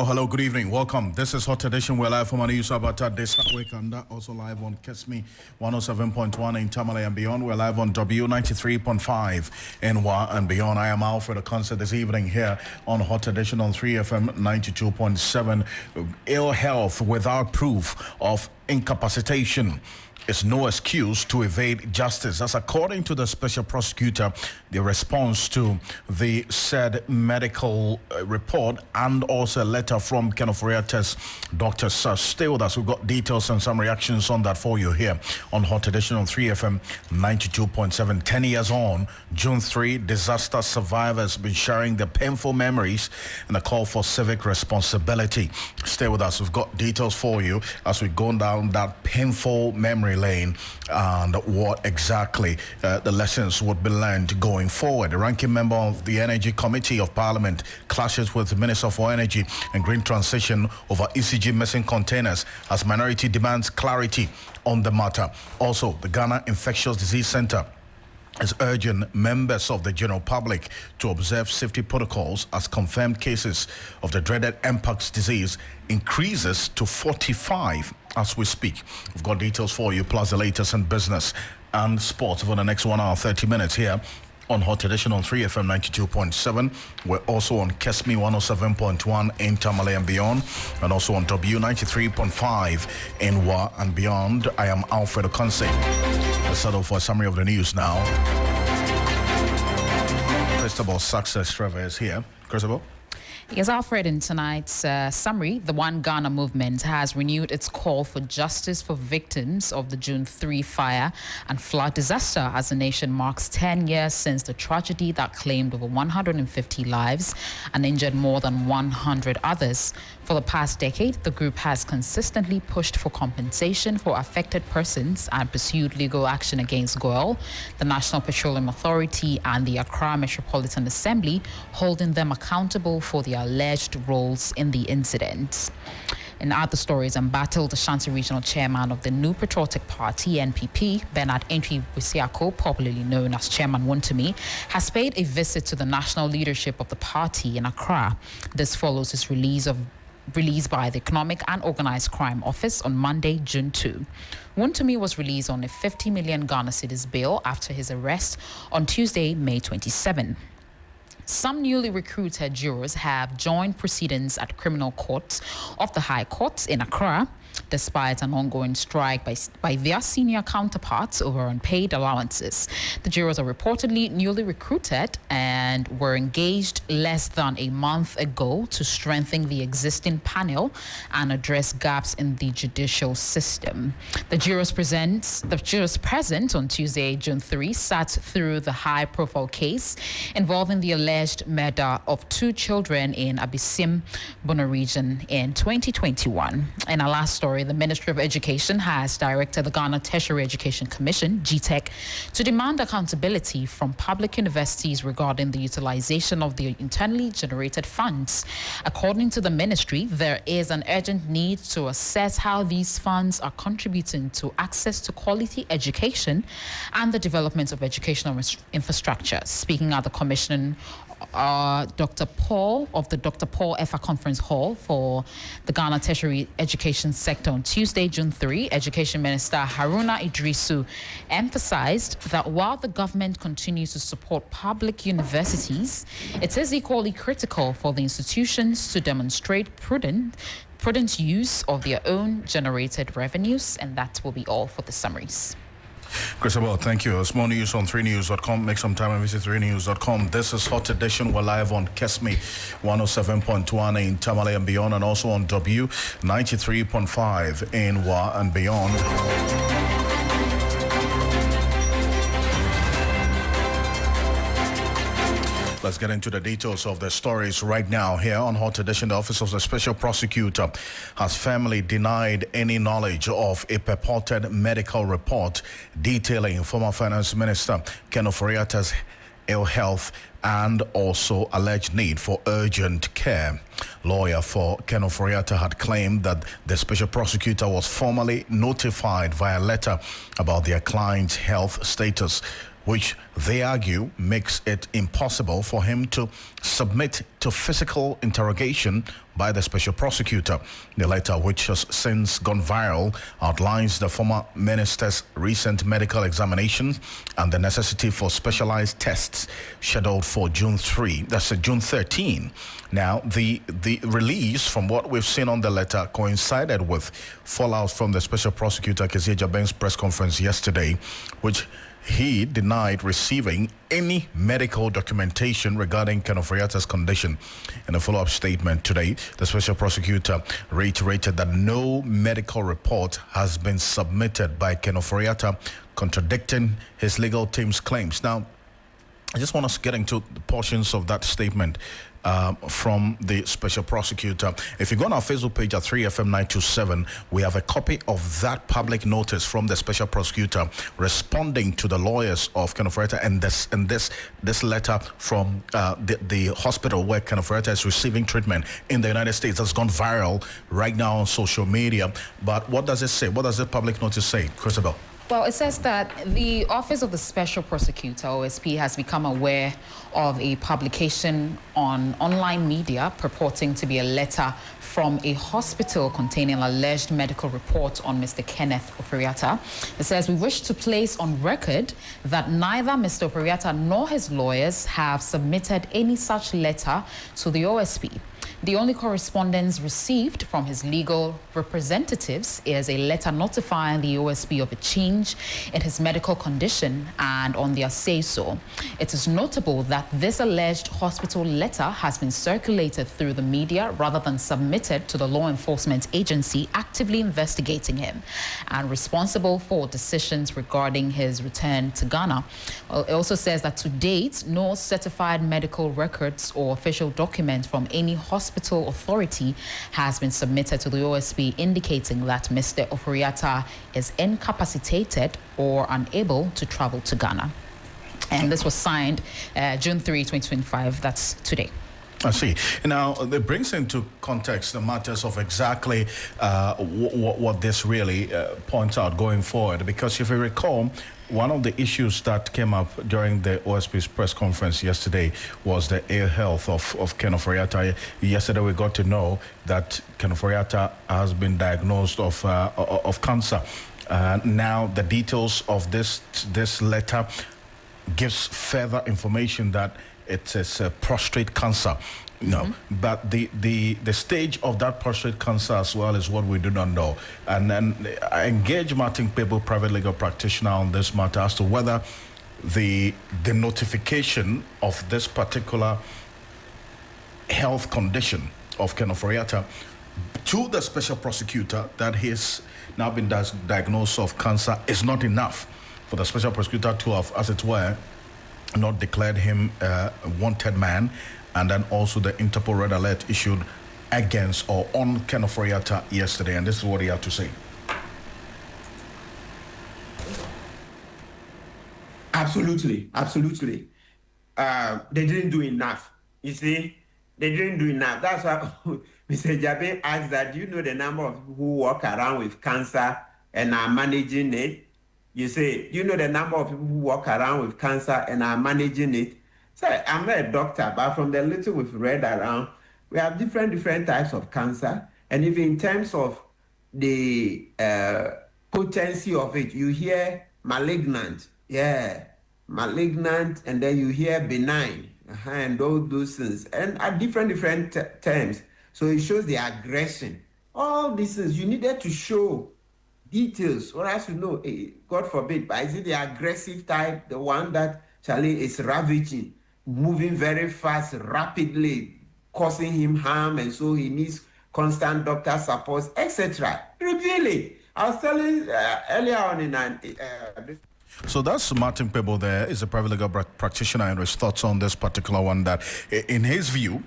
Oh, hello, good evening. Welcome. This is Hot Edition. We're live from Ofori-Atta this week, and also live on Kesmi 107.1 in Tamale and beyond. We're live on W93.5 in Wa and beyond. I am Alfred Akrofi this evening here on Hot Edition on 3FM 92.7. Ill health without proof of incapacitation is no excuse to evade justice. That's according to the special prosecutor, the response to the said medical report and also a letter from Ofori-Atta's doctor. So stay with us. We've got details and some reactions on that for you here on Hot Edition on 3FM 92.7. 10 years on, June 3, disaster survivors been sharing their painful memories and a call for civic responsibility. Stay with us. We've got details for you as we go down that painful memory lane and what exactly the lessons would be learned going forward. The ranking member of the Energy Committee of Parliament clashes with the Minister for Energy and Green Transition over ECG missing containers as minority demands clarity on the matter. Also, the Ghana Infectious Disease Center is urging members of the general public to observe safety protocols as confirmed cases of the dreaded Mpox disease increases to 45 as we speak. We've got details for you, plus the latest in business and sports for the next 1 hour, 30 minutes here on Hot Edition on 3FM 92.7. We're also on Kesmi 107.1 in Tamale and beyond, and also on W93.5 in Wa and beyond. I am Alfred Ocansey. Let's settle for a summary of the news now. Christabel Success Trevor is here. Christabel? Yes, Alfred, in tonight's summary, the One Ghana movement has renewed its call for justice for victims of the June 3 fire and flood disaster as the nation marks 10 years since the tragedy that claimed over 150 lives and injured more than 100 others. For the past decade, the group has consistently pushed for compensation for affected persons and pursued legal action against GOIL, the National Petroleum Authority, and the Accra Metropolitan Assembly, holding them accountable for the alleged roles in the incident. In other stories, embattled Ashanti Regional Chairman of the New Patriotic Party, NPP, Bernard Entry Wisiako, popularly known as Chairman Wontumi, has paid a visit to the national leadership of the party in Accra. This follows his release by the Economic and Organized Crime Office on Monday, June 2. Wontumi was released on a 50 million Ghana cedis bail after his arrest on Tuesday, May 27. Some newly recruited jurors have joined proceedings at criminal courts of the High Court in Accra, despite an ongoing strike by their senior counterparts over unpaid allowances. The jurors are reportedly newly recruited and were engaged less than a month ago to strengthen the existing panel and address gaps in the judicial system. The jurors present on Tuesday, June 3, sat through the high-profile case involving the alleged murder of 2 children in Abisim, Bono region in 2021. In our last story, the Ministry of Education has directed the Ghana Tertiary Education Commission, GTEC, to demand accountability from public universities regarding the utilization of the internally generated funds. According to the ministry, there is an urgent need to assess how these funds are contributing to access to quality education and the development of educational infrastructure. Speaking at the commission, Dr. Paul of the Dr. Paul Effa Conference Hall for the Ghana Tertiary Education sector on Tuesday, June 3, Education Minister Haruna Idrisu emphasized that while the government continues to support public universities, it is equally critical for the institutions to demonstrate prudent use of their own generated revenues. And that will be all for the summaries. Christabel, thank you. Small news on 3news.com. Make some time and visit 3news.com. This is Hot Edition. We're live on Kesmi 107.1 in Tamale and beyond, and also on W93.5 in Wa and beyond. Let's get into the details of the stories right now. Here on Hot Edition, the Office of the Special Prosecutor has firmly denied any knowledge of a purported medical report detailing former Finance Minister Ofori-Atta's ill health and also alleged need for urgent care. Lawyer for Ofori-Atta had claimed that the special prosecutor was formally notified via letter about their client's health status, which they argue makes it impossible for him to submit to physical interrogation by the special prosecutor. The letter, which has since gone viral, outlines the former minister's recent medical examinations and the necessity for specialized tests scheduled for June 13. Now, the release, from what we've seen on the letter, coincided with fallout from the special prosecutor Kezia Jabeng's press conference yesterday, which he denied receiving any medical documentation regarding Ken Ofori-Atta's condition. In a follow-up statement today, the special prosecutor reiterated that no medical report has been submitted by Ken Ofori-Atta, contradicting his legal team's claims. Now, I just want us to get into the portions of that statement from the special prosecutor. If you go on our Facebook page at 3FM927, we have a copy of that public notice from the special prosecutor responding to the lawyers of Ken Ofori-Atta, and this letter from the hospital where Ken Ofori-Atta is receiving treatment in the United States has gone viral right now on social media. But what does it say? What does the public notice say, Chrisabel? Well, it says that the Office of the Special Prosecutor, OSP, has become aware of a publication on online media purporting to be a letter from a hospital containing an alleged medical report on Mr. Kenneth Ofori-Atta. It says, we wish to place on record that neither Mr. Ofori-Atta nor his lawyers have submitted any such letter to the OSP. The only correspondence received from his legal representatives is a letter notifying the OSP of a change in his medical condition and on their say-so. It is notable that this alleged hospital letter has been circulated through the media rather than submitted to the law enforcement agency actively investigating him and responsible for decisions regarding his return to Ghana. Well, it also says that to date, no certified medical records or official document from any hospital authority has been submitted to the OSP indicating that Mr. Ofori-Atta is incapacitated or unable to travel to Ghana. And this was signed June 3, 2025. That's today. I see. Now, it brings into context the matters of exactly what this really points out going forward. Because if you recall, one of the issues that came up during the OSP's press conference yesterday was the ill health of Ken Ofori-Atta. Yesterday, we got to know that Ken Ofori-Atta has been diagnosed of cancer. Now, the details of this letter gives further information that it's a prostate cancer. No, but the stage of that prostate cancer as well is what we do not know. And then I engage Martin Pebo, private legal practitioner, on this matter as to whether the notification of this particular health condition of Ken Ofori-Atta to the special prosecutor that he's now been diagnosed of cancer is not enough for the special prosecutor to have, as it were, not declared him a wanted man, and then also the Interpol red alert issued against or on Ken Ofori-Atta yesterday. And this is what he had to say. Absolutely. They didn't do enough. You see, they didn't do enough. That's why Mr. Jabe asked that, do you know the number of people who walk around with cancer and are managing it? You say, do you know the number of people who walk around with cancer and are managing it? So I'm not a doctor, but from the little we've read around, we have different types of cancer. And even in terms of the potency of it, you hear malignant, malignant, and then you hear benign, and all those things, and at different terms. So it shows the aggression. All these things, you needed to show details, or as you know, God forbid, but is it the aggressive type, the one that Charlie is ravaging, moving very fast, rapidly, causing him harm, and so he needs constant doctor support, etc. Reveal it. I was telling earlier on in this. So that's Martin Pebo there, is a private legal practitioner, and his thoughts on this particular one, that in his view,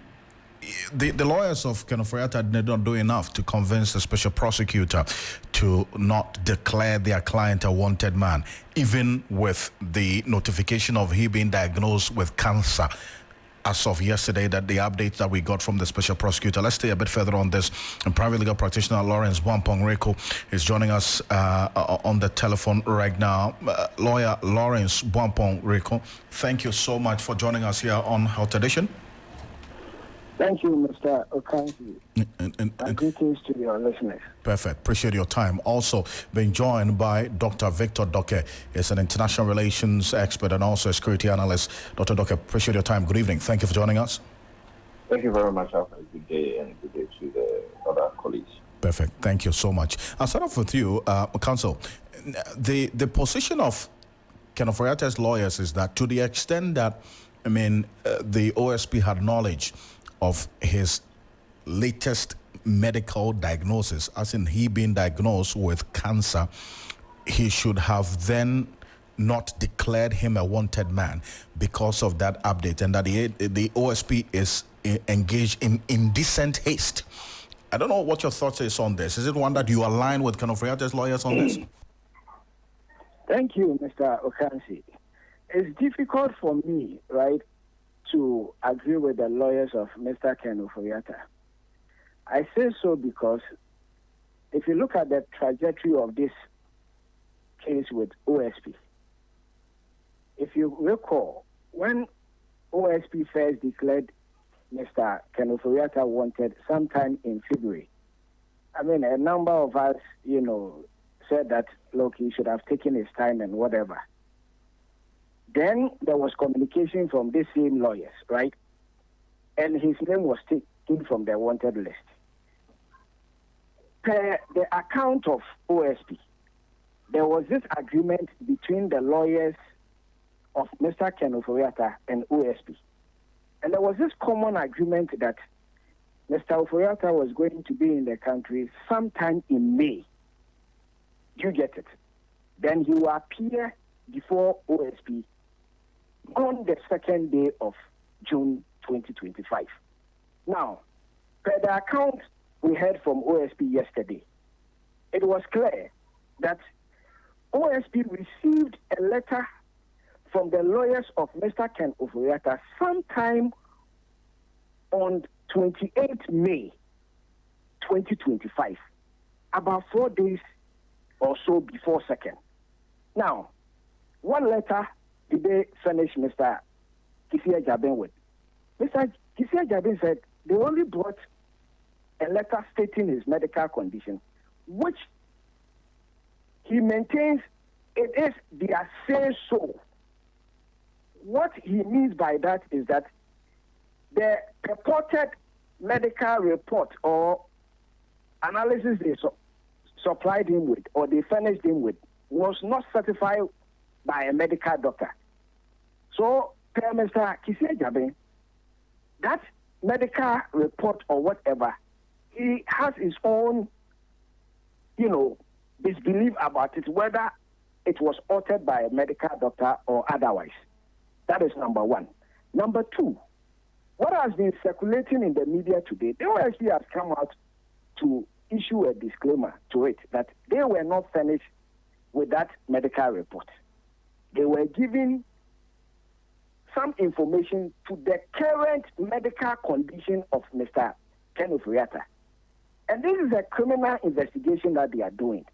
the lawyers of Ken Ofori-Atta did not do enough to convince the special prosecutor to not declare their client a wanted man, even with the notification of he being diagnosed with cancer. as of yesterday, that the updates that we got from the special prosecutor. Let's stay a bit further on this. And private legal practitioner Lawrence Bwampong-Reko is joining us on the telephone right now. Lawyer Lawrence Bwampong-Reko, thank you so much for joining us here on Health Edition. Thank you, Mr. Ocansey. And greetings to your listeners. Perfect. Appreciate your time. Also being joined by Dr. Victor Doke. He's an international relations expert and also a security analyst. Dr. Doke, appreciate your time. Good evening. Thank you for joining us. Thank you very much, Alfred. Good day, and good day to the other colleagues. Perfect. Thank you so much. I'll start off with you, Counsel. The position of Ofori-Atta's lawyers is that to the extent that, the OSP had knowledge of his latest medical diagnosis, as in he being diagnosed with cancer, he should have then not declared him a wanted man because of that update, and that the OSP is engaged in indecent haste. I don't know what your thoughts is on this. Is it one that you align with Ofori-Atta's lawyers on this? Thank you, Mr. Ocansey. It's difficult for me, right, to agree with the lawyers of Mr. Ofori-Atta. I say so because if you look at the trajectory of this case with OSP, if you recall, when OSP first declared Mr. Ofori-Atta wanted sometime in February, a number of us, said that, look, he should have taken his time and whatever. Then there was communication from these same lawyers, right? And his name was taken from the wanted list. Per the account of OSP, there was this agreement between the lawyers of Mr. Ofori-Atta and OSP. And there was this common agreement that Mr. Ofori-Atta was going to be in the country sometime in May. You get it? Then he will appear before OSP on the second day of June 2025. Now, per the account we heard from OSP yesterday, it was clear that OSP received a letter from the lawyers of Mr. Ofori-Atta sometime on 28th May 2025, about 4 days or so before second. Now, what letter did they furnish Mr. Kisia-Jabin with? Mr. Kisia-Jabin said they only brought a letter stating his medical condition, which he maintains it is their say-so. What he means by that is that the purported medical report or analysis they supplied him with or they furnished him with was not certified by a medical doctor. So, per Mr. Kisia-Jabin, that medical report or whatever, he has his own, disbelief about it, whether it was authored by a medical doctor or otherwise. That is number one. Number two, what has been circulating in the media today, the OSP has come out to issue a disclaimer to it that they were not finished with that medical report. They were giving some information to the current medical condition of Mr. Ofori-Atta. And this is a criminal investigation that they are doing.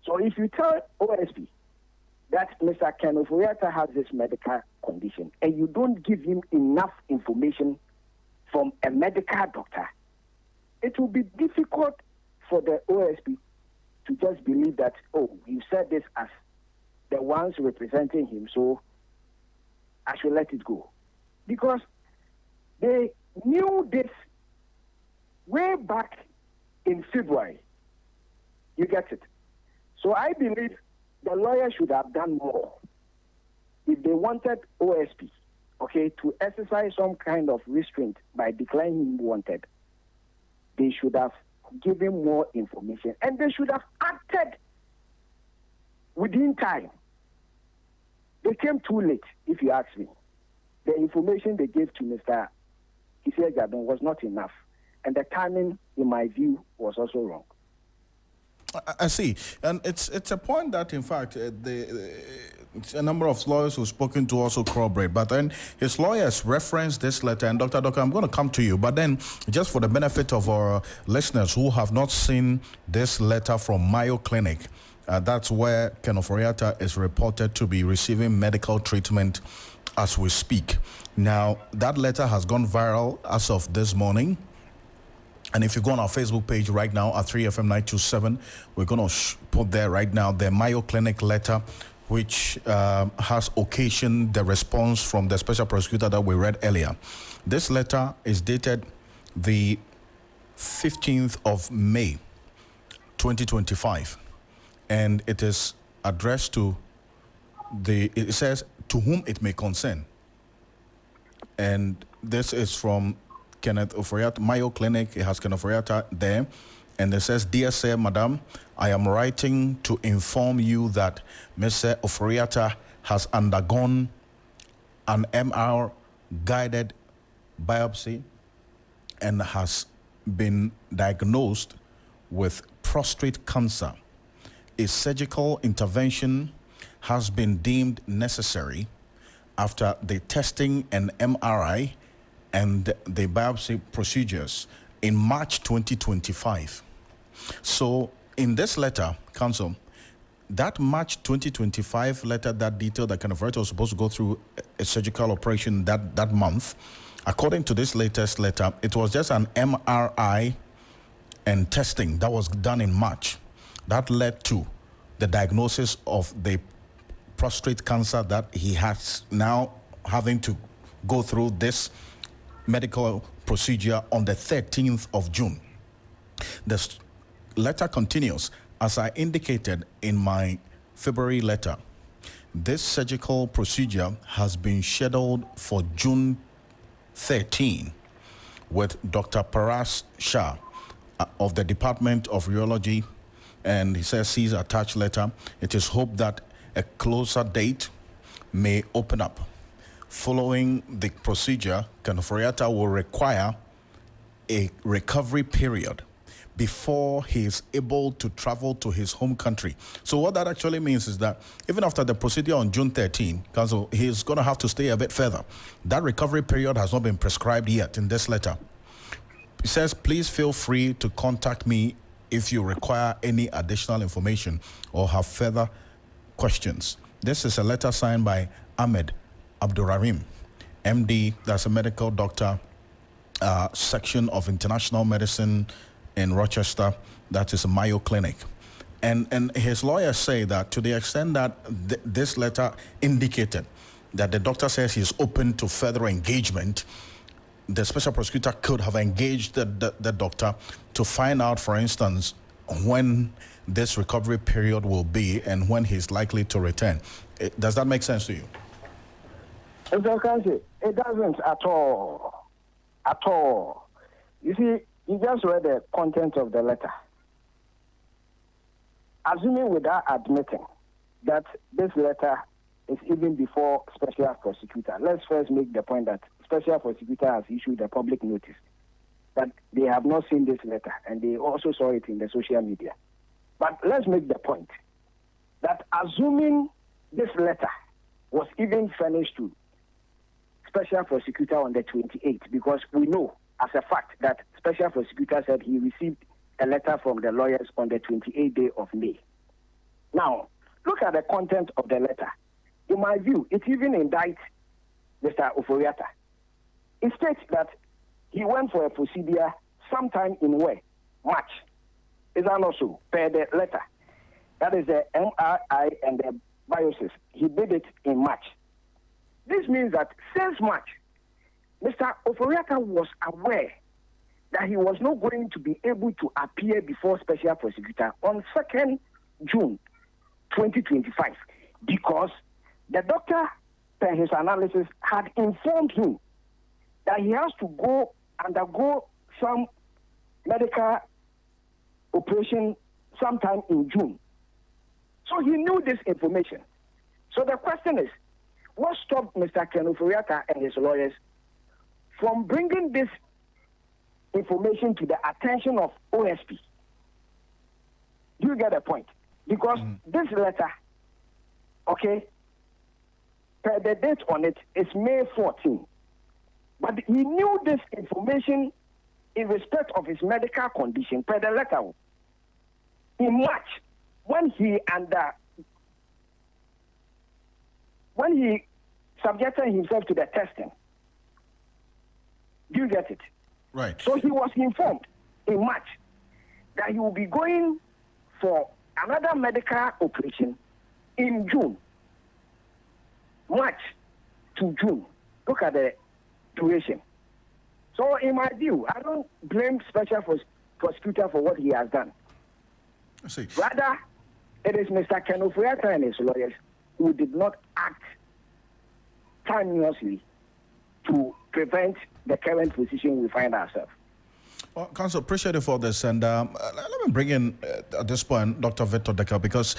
So if you tell OSP that Mr. Ofori-Atta has this medical condition and you don't give him enough information from a medical doctor, it will be difficult for the OSP to just believe that, oh, you said this as the ones representing him, so I should let it go. Because they knew this way back in February. You get it? So I believe the lawyer should have done more. If they wanted OSP, to exercise some kind of restraint by declaring him wanted, they should have given more information and they should have acted within time. They came too late, if you ask me. The information they gave to Mr. Kisia-Jabin was not enough, and the timing, in my view, was also wrong. I see, and it's a point that, in fact, a number of lawyers who've spoken to also corroborate. But then his lawyers referenced this letter, and Dr. I'm going to come to you. But then, just for the benefit of our listeners who have not seen this letter from Mayo Clinic, that's where Ken Ofori-Atta is reported to be receiving medical treatment as we speak. Now, that letter has gone viral as of this morning. And if you go on our Facebook page right now at 3FM927, we're going to put there right now the Mayo Clinic letter, which has occasioned the response from the special prosecutor that we read earlier. This letter is dated the 15th of May, 2025. And it is addressed to it says, to whom it may concern. And this is from Kenneth Ofori-Atta, Mayo Clinic. It has Kenneth Ofori-Atta there. And it says, Dear Sir, Madam, I am writing to inform you that Mr. Ofori-Atta has undergone an MR-guided biopsy and has been diagnosed with prostate cancer. A surgical intervention has been deemed necessary after the testing and MRI and the biopsy procedures in March 2025. So in this letter, Counsel, that March 2025 letter that detailed that Ken Ofori-Atta was supposed to go through a surgical operation that month, according to this latest letter, it was just an MRI and testing that was done in March that led to the diagnosis of the prostate cancer that he has now having to go through this medical procedure on the 13th of June. The letter continues, as I indicated in my February letter, this surgical procedure has been scheduled for June 13 with Dr. Paras Shah of the Department of Urology, and he says, sees attached letter. It is hoped that a closer date may open up. Following the procedure, Ken Ofori-Atta will require a recovery period before he is able to travel to his home country. So what that actually means is that even after the procedure on June 13, Counsel, he's going to have to stay a bit further. That recovery period has not been prescribed yet in this letter. It says, please feel free to contact me if you require any additional information or have further questions. This is a letter signed by Ahmed Abdurrahim, MD, that's a medical doctor, section of international medicine in Rochester, that is a Mayo Clinic. And his lawyers say that to the extent that this letter indicated that the doctor says he's open to further engagement, the special prosecutor could have engaged the doctor to find out, for instance, when this recovery period will be and when he's likely to return. Does that make sense to you? Mr. Ocansey, it doesn't at all. At all. You see, you just read the content of the letter. Assuming without admitting that this letter is even before special prosecutor, let's first make the point that special prosecutor has issued a public notice that they have not seen this letter, and they also saw it in the social media. But let's make the point that assuming this letter was even furnished to special prosecutor on the 28th, because we know as a fact that special prosecutor said he received a letter from the lawyers on the 28th day of May. Now, look at the content of the letter. In my view, it even indicts Mr. Ofori-Atta. It states that he went for a procedure sometime in where? March. Is that not so? Per the letter. That is the MRI and the biopsy. He did it in March. This means that since March, Mr. Ofori-Atta was aware that he was not going to be able to appear before special prosecutor on 2nd June 2025 because the doctor, per his analysis, had informed him that he has to undergo some medical operation sometime in June. So he knew this information. So the question is, what stopped Mr. Ken Ofori-Atta and his lawyers from bringing this information to the attention of OSP? Do you get the point? Because this letter, okay, the date on it is May 14. But he knew this information in respect of his medical condition per the letter. In March, when he subjected himself to the testing. Do you get it? Right. So he was informed in March that he will be going for another medical operation in June. March to June. Look at the duration. So in my view, I don't blame Special Prosecutor for what he has done. I see. Rather, it is Mr. Ofori-Atta and his lawyers who did not act timeously to prevent the current position we find ourselves. Well, Counsel, appreciate it for this. And let me bring in, at this point, Dr. Victor Decker, because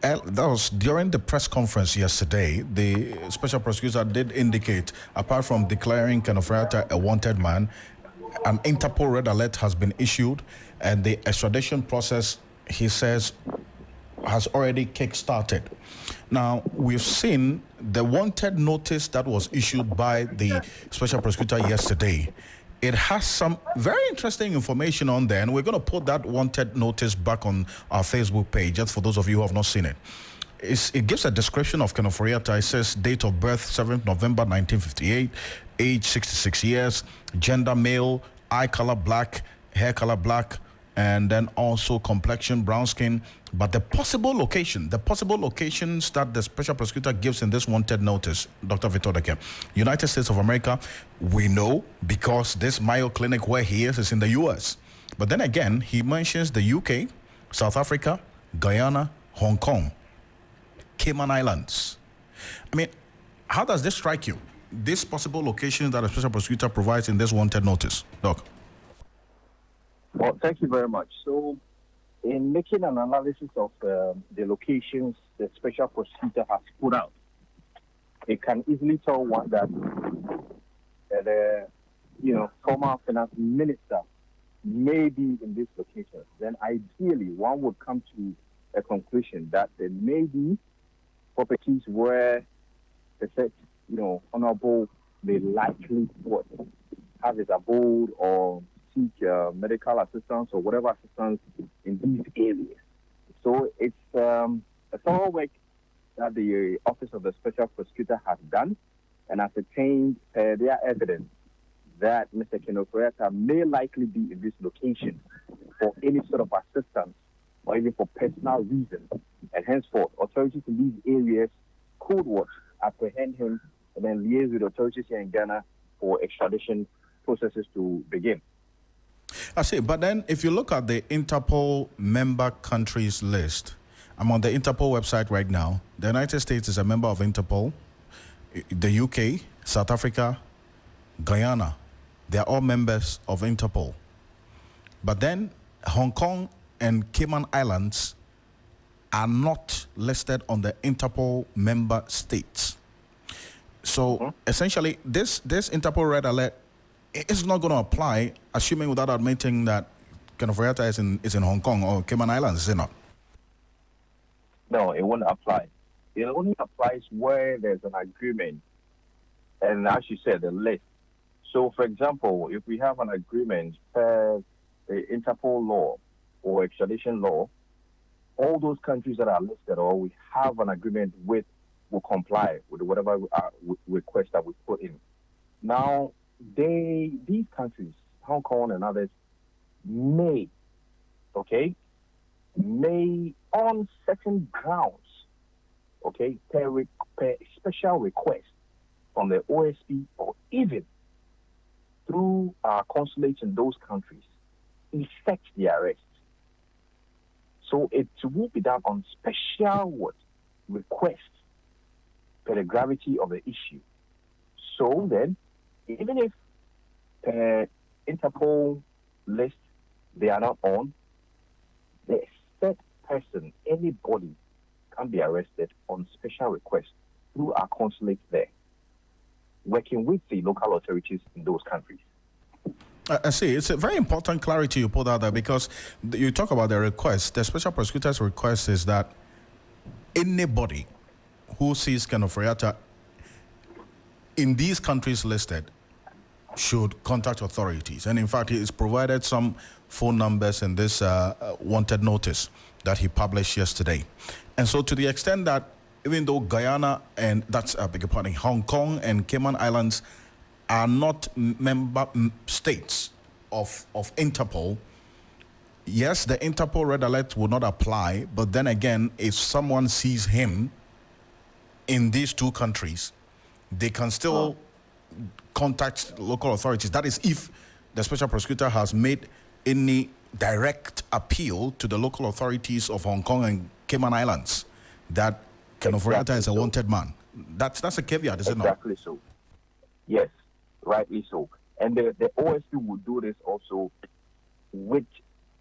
that was during the press conference yesterday. The special prosecutor did indicate, apart from declaring Ofori-Atta a wanted man, an Interpol red alert has been issued, and the extradition process, he says, has already kick-started. Now, we've seen the wanted notice that was issued by the special prosecutor yesterday. It has some very interesting information on there, and we're going to put that wanted notice back on our Facebook page, just for those of you who have not seen it. It gives a description of Ofori-Atta. It says date of birth, 7th November 1958, age 66 years, gender male, eye color black, hair color black, and then also complexion, brown skin. But the possible locations that the special prosecutor gives in this wanted notice, Dr. Victor Decker, United States of America, we know because this Mayo Clinic where he is in the U.S. But then again, he mentions the UK, South Africa, Guyana, Hong Kong, Cayman Islands. I mean, how does this strike you? These possible locations that a special prosecutor provides in this wanted notice, Doc? Well, thank you very much. So, in making an analysis of the locations the special prosecutor has put out, it can easily tell one that the former finance minister may be in this location. Then, ideally, one would come to a conclusion that there may be properties where the said, honorable may likely have his abode or seek medical assistance or whatever assistance in these areas. So it's a thorough work that the Office of the Special Prosecutor has done and ascertained their evidence that Mr. Ofori-Atta may likely be in this location for any sort of assistance or even for personal reasons. And henceforth, authorities in these areas could apprehend him and then liaise with authorities here in Ghana for extradition processes to begin. I see, but then if you look at the Interpol member countries list, I'm on the Interpol website right now. The United States is a member of Interpol. The UK, South Africa, Guyana, they're all members of Interpol. But then Hong Kong and Cayman Islands are not listed on the Interpol member states. So essentially, this Interpol red alert is not going to apply, assuming without admitting that Ofori-Atta is in Hong Kong or Cayman Islands, is it not? No, it won't apply. It only applies where there's an agreement, and as you said, the list. So, for example, if we have an agreement per the Interpol law or extradition law, all those countries that are listed or we have an agreement with will comply with whatever request that we put in. Now, these countries, Hong Kong and others, may on certain grounds, per special request from the OSP or even through our consulates in those countries, effect the arrest. So it will be done on special request per the gravity of the issue. So then, even if Interpol list they are not on, the said person, anybody, can be arrested on special request through our consulate there, working with the local authorities in those countries. I see. It's a very important clarity you put out there because you talk about the request. The special prosecutor's request is that anybody who sees Ken Ofori-Atta in these countries listed should contact authorities. And in fact, he's provided some phone numbers in this wanted notice that he published yesterday. And so to the extent that even though Guyana and beg your pardon, Hong Kong and Cayman Islands are not member states of Interpol, yes, the Interpol red alert will not apply, but then again, if someone sees him in these two countries, they can still contact local authorities. That is if the special prosecutor has made any direct appeal to the local authorities of Hong Kong and Cayman Islands that Ken Ofori-Atta is a wanted man. That's a caveat, is it not? Exactly so. Yes, rightly so. And the OSP will do this also with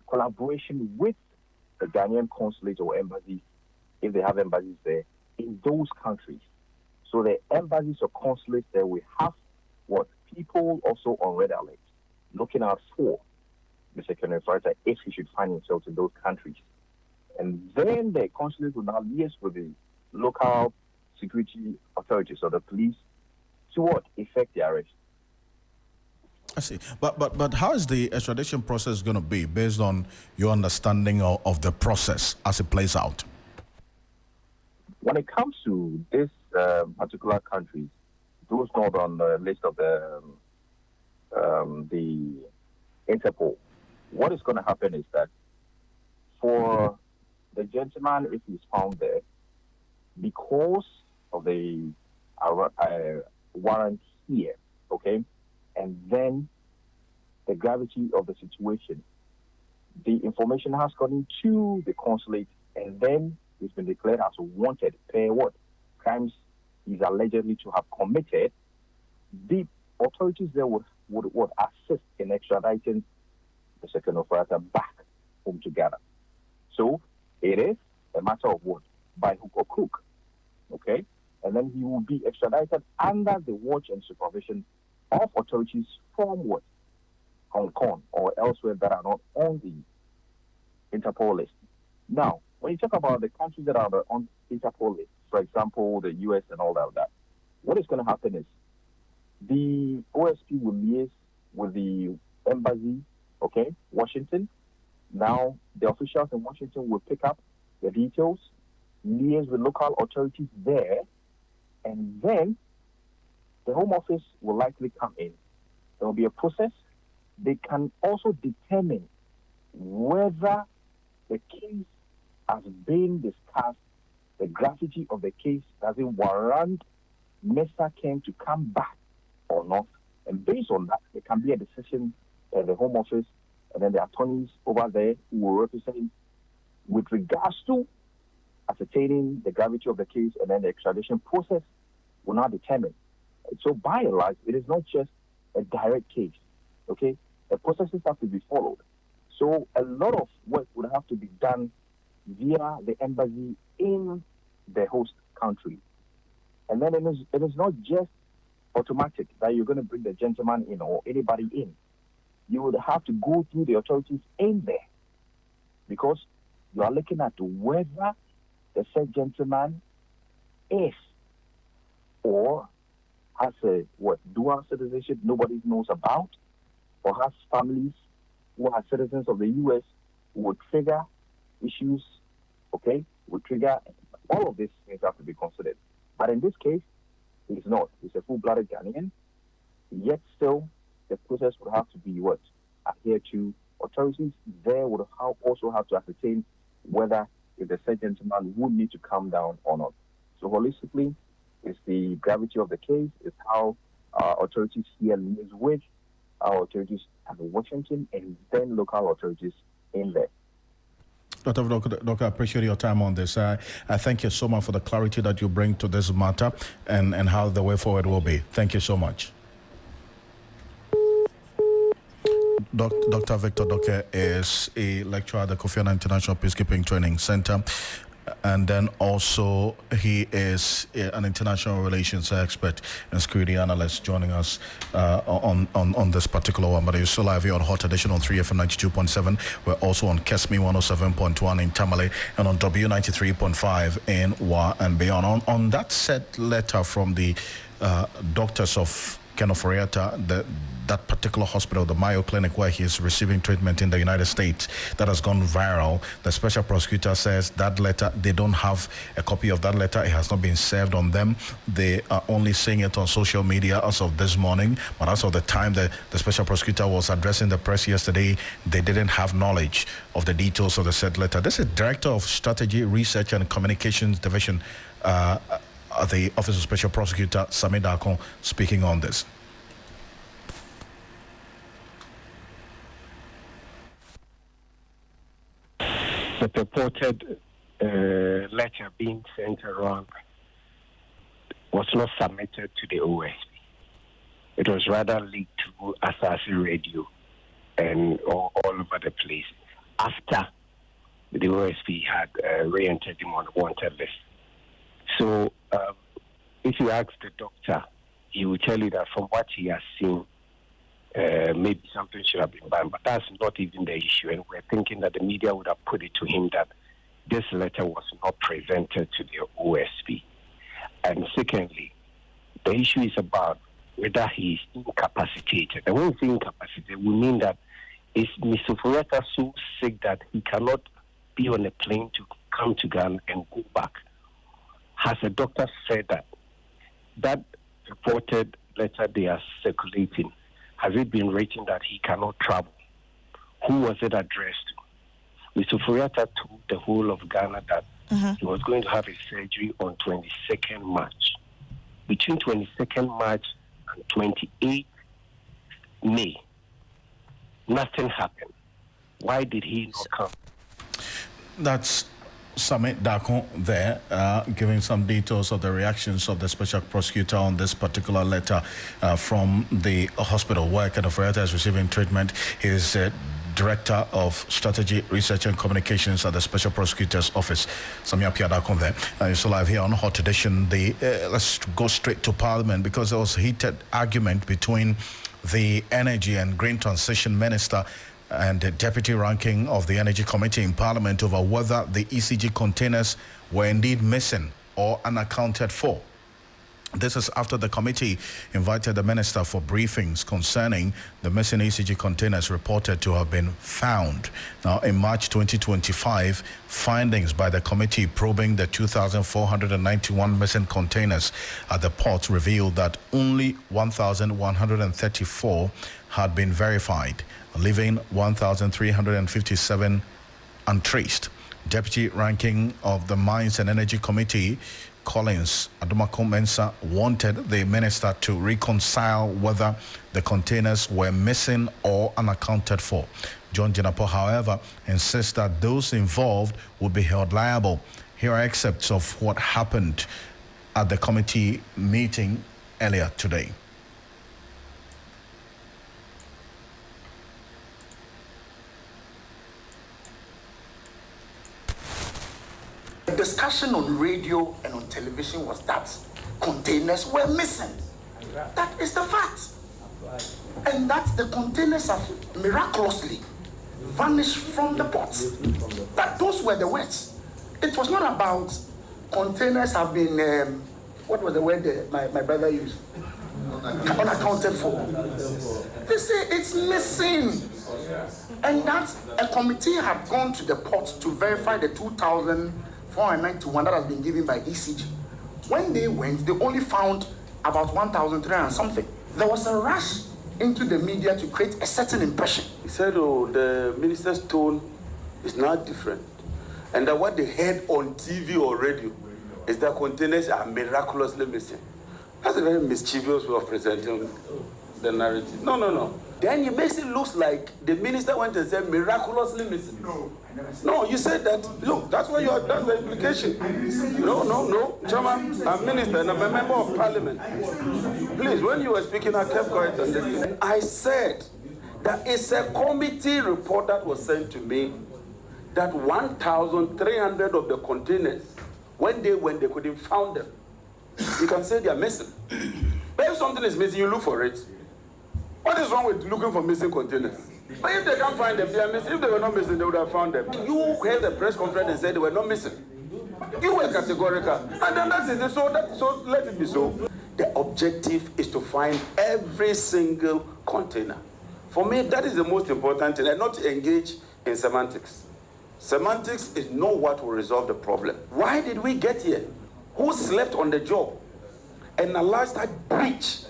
collaboration with the Ghanaian consulate or embassies, if they have embassies there, in those countries. So the embassies or consulates there will have people also on red alert, looking out for Mr. Ken Ofori-Atta if he should find himself in those countries. And then the consulate will now liaise with the local security authorities or the police to effect the arrest. I see. But how is the extradition process going to be based on your understanding of the process as it plays out? When it comes to this particular countries, those not on the list of the Interpol, what is going to happen is that for the gentleman, if he's found there, because of the warrant here, okay, and then the gravity of the situation, the information has gone into the consulate, and then he's been declared as wanted per crimes he's allegedly to have committed. The authorities there would assist in extraditing the Ken Ofori-Atta back home together. So it is a matter of by hook or crook, okay? And then he will be extradited under the watch and supervision of authorities from Hong Kong or elsewhere that are not on the Interpol list. Now, when you talk about the countries that are on Interpol list, for example, the US and all that, what is going to happen is the OSP will liaise with the embassy, okay, Washington. Now, the officials in Washington will pick up the details, liaise with local authorities there, and then the Home Office will likely come in. There will be a process. They can also determine whether the case has been discussed, the gravity of the case doesn't warrant Mr. Ken to come back or not. And based on that, there can be a decision at the Home Office and then the attorneys over there who will represent with regards to ascertaining the gravity of the case, and then the extradition process will not determine. So by and large, it is not just a direct case, okay? The processes have to be followed. So a lot of work would have to be done via the embassy in the host country. And then it is not just automatic that you're going to bring the gentleman in or anybody in. You would have to go through the authorities in there because you are looking at whether the said gentleman is or has a dual citizenship nobody knows about, or has families who are citizens of the U.S. who would trigger issues, okay, would trigger all of these things have to be considered. But in this case, he's not. He's a full-blooded Ghanaian. Yet still, the process would have to be adhered to. Authorities there would also have to ascertain whether if the said gentleman would need to come down or not. So holistically, it's the gravity of the case, it's how authorities here liaise with our authorities at Washington and then local authorities in there. Doctor, I appreciate your time on this. I thank you so much for the clarity that you bring to this matter and how the way forward will be. Thank you so much. Dr. Victor Doke is a lecturer at the Kofi Annan International Peacekeeping Training Center. and then also he is an international relations expert and security analyst joining us on this particular one. But you're still live here on Hot Edition on 3FM 92.7. We're also on Kesmi 107.1 in Tamale and on W93.5 in Wa and beyond. On that said letter from the doctors of Ofori-Atta, that particular hospital, the Mayo Clinic, where he is receiving treatment in the United States, that has gone viral. The special prosecutor says that letter, they don't have a copy of that letter. It has not been served on them. They are only seeing it on social media as of this morning. But as of the time the special prosecutor was addressing the press yesterday, they didn't have knowledge of the details of the said letter. This is Director of Strategy, Research and Communications Division, the Office of Special Prosecutor, Sami Dakon, speaking on this. The purported letter being sent around was not submitted to the OSP. It was rather leaked to Assassin Radio and all over the place after the OSP had re-entered him on the wanted list. So if you ask the doctor, he will tell you that from what he has seen, maybe something should have been done, but that's not even the issue. And we're thinking that the media would have put it to him that this letter was not presented to the OSP. And secondly, the issue is about whether he is incapacitated. And when we say incapacitated, we mean that is Mr. Ofori-Atta so sick that he cannot be on a plane to come to Ghana and go back? Has the doctor said that reported letter they are circulating, has it been written that he cannot travel? Who was it addressed to? Mr. Ofori-Atta told the whole of Ghana that he was going to have a surgery on 22nd March. Between 22nd March and 28th May, nothing happened. Why did he not come? That's Sami Dakon there, giving some details of the reactions of the special prosecutor on this particular letter from the hospital where Ofori-Atta is receiving treatment. His Director of Strategy, Research and Communications at the Special Prosecutor's Office, Samia Dakon there. You're still live here on Hot Edition. Let's go straight to Parliament because there was a heated argument between the Energy and Green Transition Minister and the Deputy Ranking of the Energy Committee in Parliament over whether the ECG containers were indeed missing or unaccounted for. This is after the committee invited the minister for briefings concerning the missing ECG containers reported to have been found. Now, in March 2025, findings by the committee probing the 2,491 missing containers at the port revealed that only 1,134 had been verified, leaving 1,357 untraced. Deputy Ranking of the Mines and Energy Committee, Collins Adumako Mensah, wanted the minister to reconcile whether the containers were missing or unaccounted for. John Jinapo, however, insists that those involved will be held liable. Here are excerpts of what happened at the committee meeting earlier today. The discussion on radio and on television was that containers were missing. That is the fact. And that the containers have miraculously vanished from the ports. That those were the words. It was not about containers have been, what was the word my brother used? Unaccounted for. They say it's missing. And that a committee had gone to the port to verify the 2,491 that has been given by ECG. When they went, they only found about 1,300 and something. There was a rush into the media to create a certain impression. He said, oh, the minister's tone is not different. And that what they heard on TV or radio is that containers are miraculously missing. That's a very mischievous way of presenting the narrative. No. Then it makes it look like the minister went and said miraculously missing. No, you said that. Look, that's what that's the implication. No. Chairman, I'm minister and I'm a member of parliament. Please, when you were speaking, I kept quiet and listening. I said that it's a committee report that was sent to me that 1,300 of the containers, when they couldn't find them, you can say they are missing. But if something is missing, you look for it. What is wrong with looking for missing containers? But if they can't find them, they are missing. If they were not missing, they would have found them. You held a press conference and said they were not missing. You were categorical. And then that's it. So let it be so. The objective is to find every single container. For me, that is the most important thing, and not to engage in semantics. Semantics is not what will resolve the problem. Why did we get here? Who slept on the job and allowed such breach,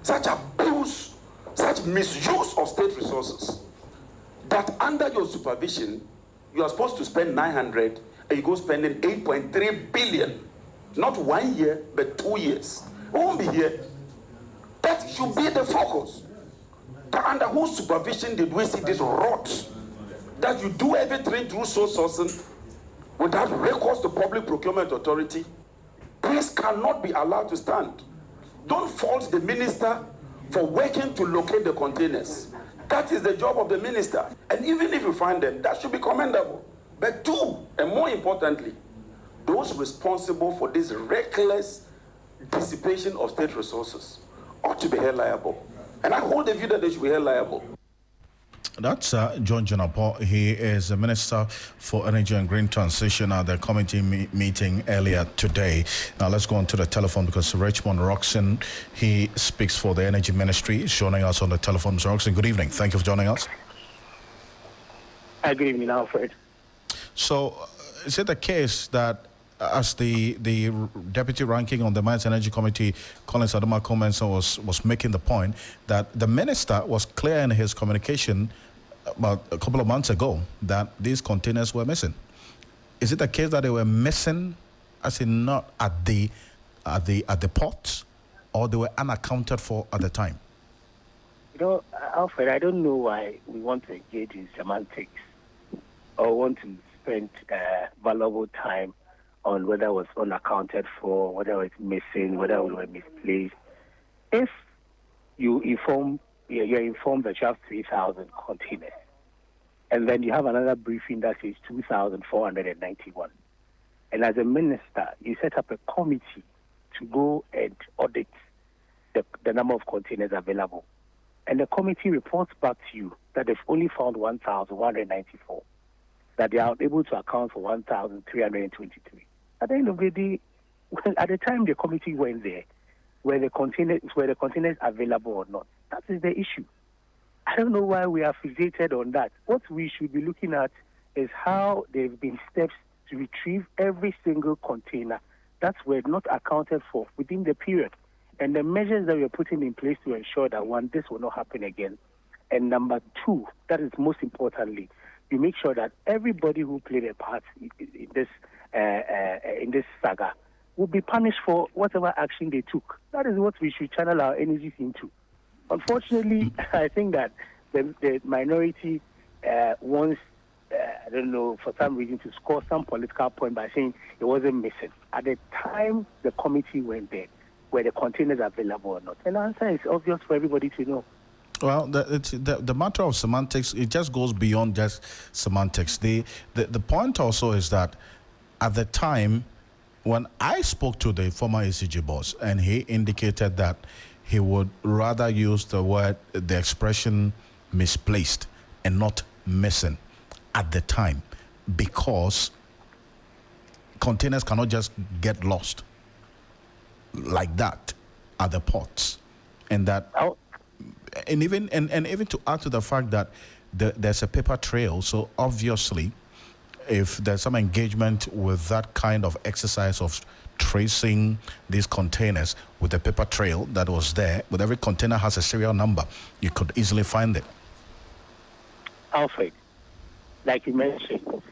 such abuse, such misuse of state resources, that under your supervision, you are supposed to spend 900 and you go spending 8.3 billion, not 1 year, but 2 years. We won't be here. That should be the focus. Under whose supervision did we see this rot? That you do everything through source sourcing without recourse to public procurement authority? This cannot be allowed to stand. Don't fault the minister for working to locate the containers. That is the job of the minister. And even if you find them, that should be commendable. But two, and more importantly, those responsible for this reckless dissipation of state resources ought to be held liable. And I hold the view that they should be held liable. That's John Jonapo. He is the Minister for Energy and Green Transition at the committee meeting earlier today. Now let's go on to the telephone because Richmond Roxon, he speaks for the Energy Ministry, is joining us on the telephone. Mr. Roxon, good evening. Thank you for joining us. Good evening, Alfred. So is it the case that as the deputy ranking on the Mines and Energy Committee, Collins Adama Comenson, was making the point that the minister was clear in his communication about a couple of months ago that these containers were missing. Is it the case that they were missing, as in not at the ports, or they were unaccounted for at the time? You know, Alfred, I don't know why we want to engage in semantics or want to spend valuable time on whether it was unaccounted for, whether it was missing, whether it was misplaced. If you're informed that you have 3,000 containers, and then you have another briefing that says 2,491, and as a minister, you set up a committee to go and audit the number of containers available, and the committee reports back to you that they've only found 1,194, that they are able to account for 1,323. At the end of the day, at the time the committee went there, were the containers available or not? That is the issue. I don't know why we are fixated on that. What we should be looking at is how there have been steps to retrieve every single container that were not accounted for within the period, and the measures that we are putting in place to ensure that, one, this will not happen again, and number two, that is most importantly, you make sure that everybody who played a part in this saga will be punished for whatever action they took. That is what we should channel our energies into. Unfortunately, I think that the minority wants, I don't know, for some reason to score some political point by saying it wasn't missing. At the time the committee went there, were the containers available or not? And the answer is obvious for everybody to know. Well, the matter of semantics, it just goes beyond just semantics. The point also is that at the time, when I spoke to the former ECG boss, and he indicated that he would rather use the expression misplaced and not missing at the time, because containers cannot just get lost like that at the ports, and that. And even to add to the fact that there's a paper trail, so obviously, if there's some engagement with that kind of exercise of tracing these containers with the paper trail that was there, with every container has a serial number, you could easily find it. Alfred, like you mentioned,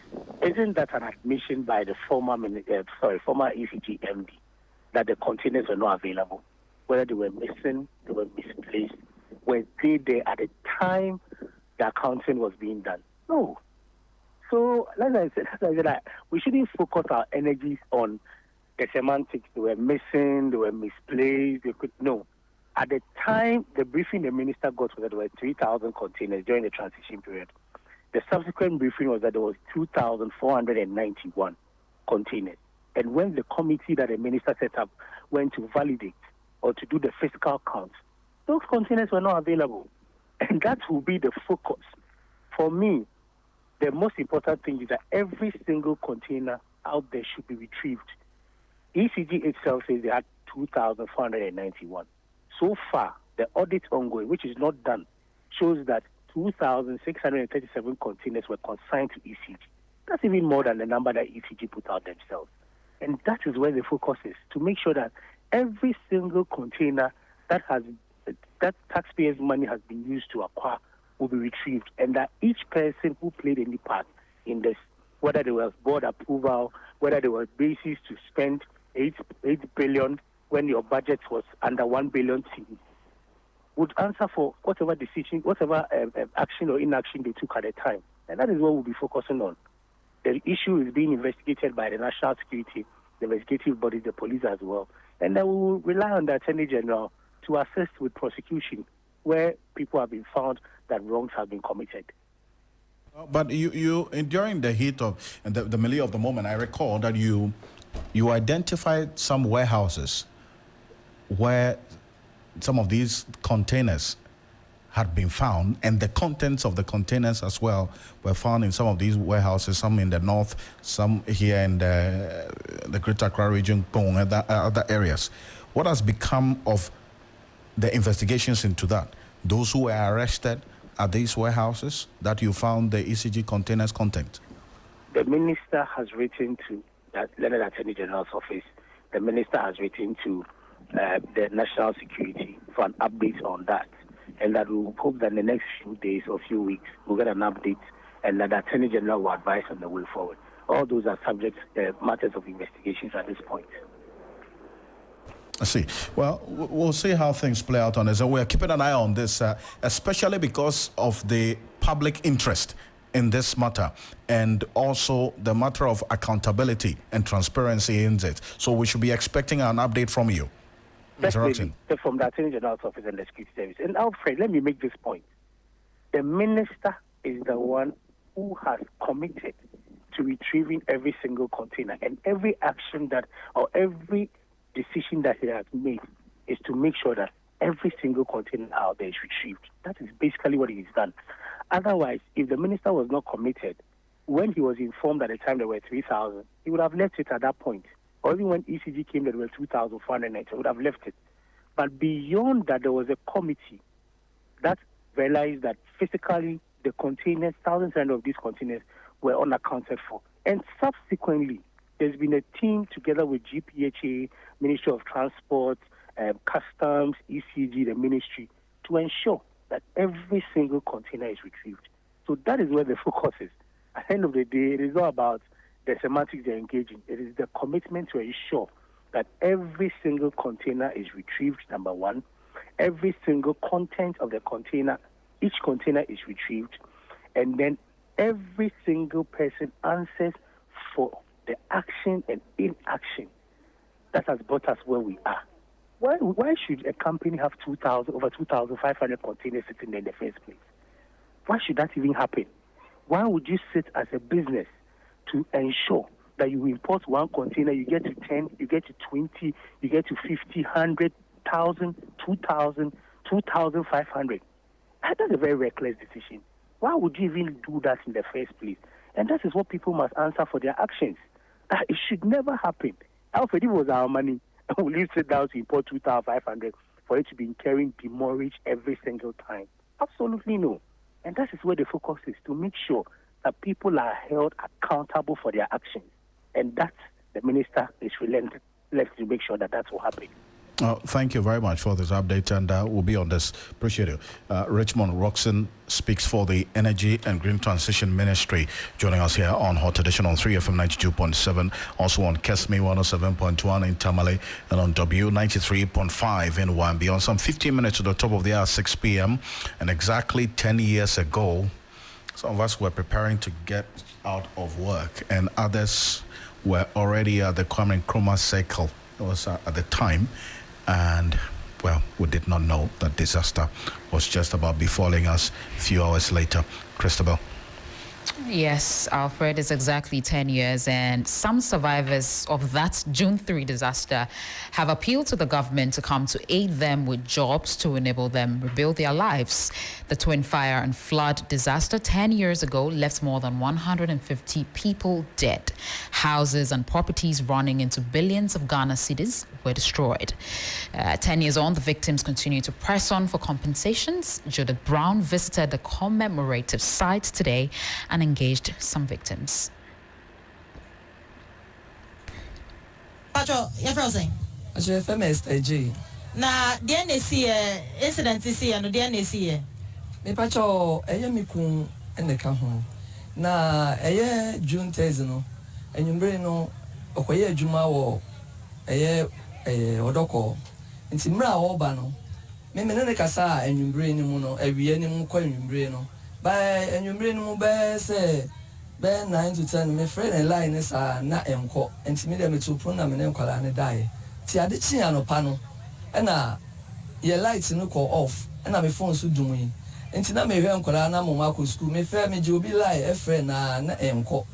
isn't that an admission by the former ECG MD that the containers were not available, whether they were missing, they were misplaced? Were they there at the time the accounting was being done? No. So, as I said, we shouldn't focus our energies on the semantics. They were missing, they were misplaced. No. At the time, the briefing the minister got was that there were 3,000 containers during the transition period. The subsequent briefing was that there was 2,491 containers. And when the committee that the minister set up went to validate or to do the physical count, those containers were not available. And that will be the focus. For me, the most important thing is that every single container out there should be retrieved. ECG itself says they had 2,491. So far, the audit ongoing, which is not done, shows that 2,637 containers were consigned to ECG. That's even more than the number that ECG put out themselves. And that is where the focus is, to make sure that every single container that taxpayers' money has been used to acquire will be retrieved, and that each person who played any part in this, whether there was board approval, whether there was basis to spend 8 billion when your budget was under 1 billion, would answer for whatever decision, whatever action or inaction they took at the time. And that is what we'll be focusing on. The issue is being investigated by the national security, the investigative bodies, the police as well. And then we will rely on the Attorney General to assist with prosecution where people have been found that wrongs have been committed. But you during the heat of and the milieu of the moment, I recall that you identified some warehouses where some of these containers had been found, and the contents of the containers as well were found in some of these warehouses, some in the north, some here in the Greater Accra region, Pong, and other areas. What has become of the investigations into that? Those who were arrested at these warehouses that you found the ECG containers content? The minister has written to the Leonard Attorney General's office. The minister has written to the national security for an update on that. And that we hope that in the next few days or few weeks, we'll get an update and that the Attorney General will advise on the way forward. All those are subject matters of investigations at this point. I see. Well, we'll see how things play out on this. And we're keeping an eye on this, especially because of the public interest in this matter and also the matter of accountability and transparency in it. So we should be expecting an update from you. Definitely, from the Attorney General's office and the security service. And Alfred, let me make this point. The minister is the one who has committed to retrieving every single container, and every action that, or every decision that he has made is to make sure that every single container out there is retrieved. That is basically what he has done. Otherwise, if the minister was not committed, when he was informed at the time there were 3,000, he would have left it at that point. Or even when ECG came, there were 2,490, he would have left it. But beyond that, there was a committee that realized that physically the containers, thousands of these containers, were unaccounted for. And subsequently, there's been a team together with GPHA, Ministry of Transport, Customs, ECG, the ministry, to ensure that every single container is retrieved. So that is where the focus is. At the end of the day, it is not about the semantics they're engaging. It is the commitment to ensure that every single container is retrieved, number one. Every single content of the container, each container is retrieved. And then every single person answers for the action and inaction that has brought us where we are. Why should a company have over 2,500 containers sitting there in the first place? Why should that even happen? Why would you sit as a business to ensure that you import one container, you get to 10, you get to 20, you get to 50, 100, 1,000, 2,000, 2,500? That's a very reckless decision. Why would you even do that in the first place? And that is what people must answer for their actions. It should never happen. Alfred, if it was our money, will you sit down to import 2,500 for it to be incurring demurrage every single time? Absolutely no. And that is where the focus is, to make sure that people are held accountable for their actions. And that the minister is relentless to make sure that will happen. Thank you very much for this update, and we'll be on this. Appreciate it. Richmond Roxon speaks for the Energy and Green Transition Ministry, joining us here on Hot Edition on 3FM 92.7, also on Kesme 107.1 in Tamale, and on W93.5 in Wambi. On some 15 minutes to the top of the hour, 6 p.m., and exactly 10 years ago, some of us were preparing to get out of work, and others were already at the Kwame Nkrumah Circle. It was at the time. And, well, we did not know that disaster was just about befalling us a few hours later. Christabel. Yes, Alfred, it's exactly 10 years, and some survivors of that June 3 disaster have appealed to the government to come to aid them with jobs to enable them rebuild their lives. The twin fire and flood disaster 10 years ago left more than 150 people dead. Houses and properties running into billions of Ghana cedis were destroyed. 10 years on, the victims continue to press on for compensations. Judith Brown visited the commemorative site today and engaged some victims. Pacho, you're frozen. Pacho, FMSTG. Na DNC incident this year, no DNC. Me Pacho, me kun ene ka ho. Na June 10 no, enyumbre no okoye adwuma wo odoko. Nti mra wo ba no. Me ne kasa enyumbre ni mu no, awie ni mu kwa enyumbre no. By enyumbre no mu be say be 9 to 10 me friend and line is na enko. Nti me dem to pro na me ne nkwala ne dai. Ti ade chi anopa no. Na ye light no call off. Na me phone so dum yi. Nti na me hwe nkwala na mo ma ko school. Me fair me je obi lie e friend na enko.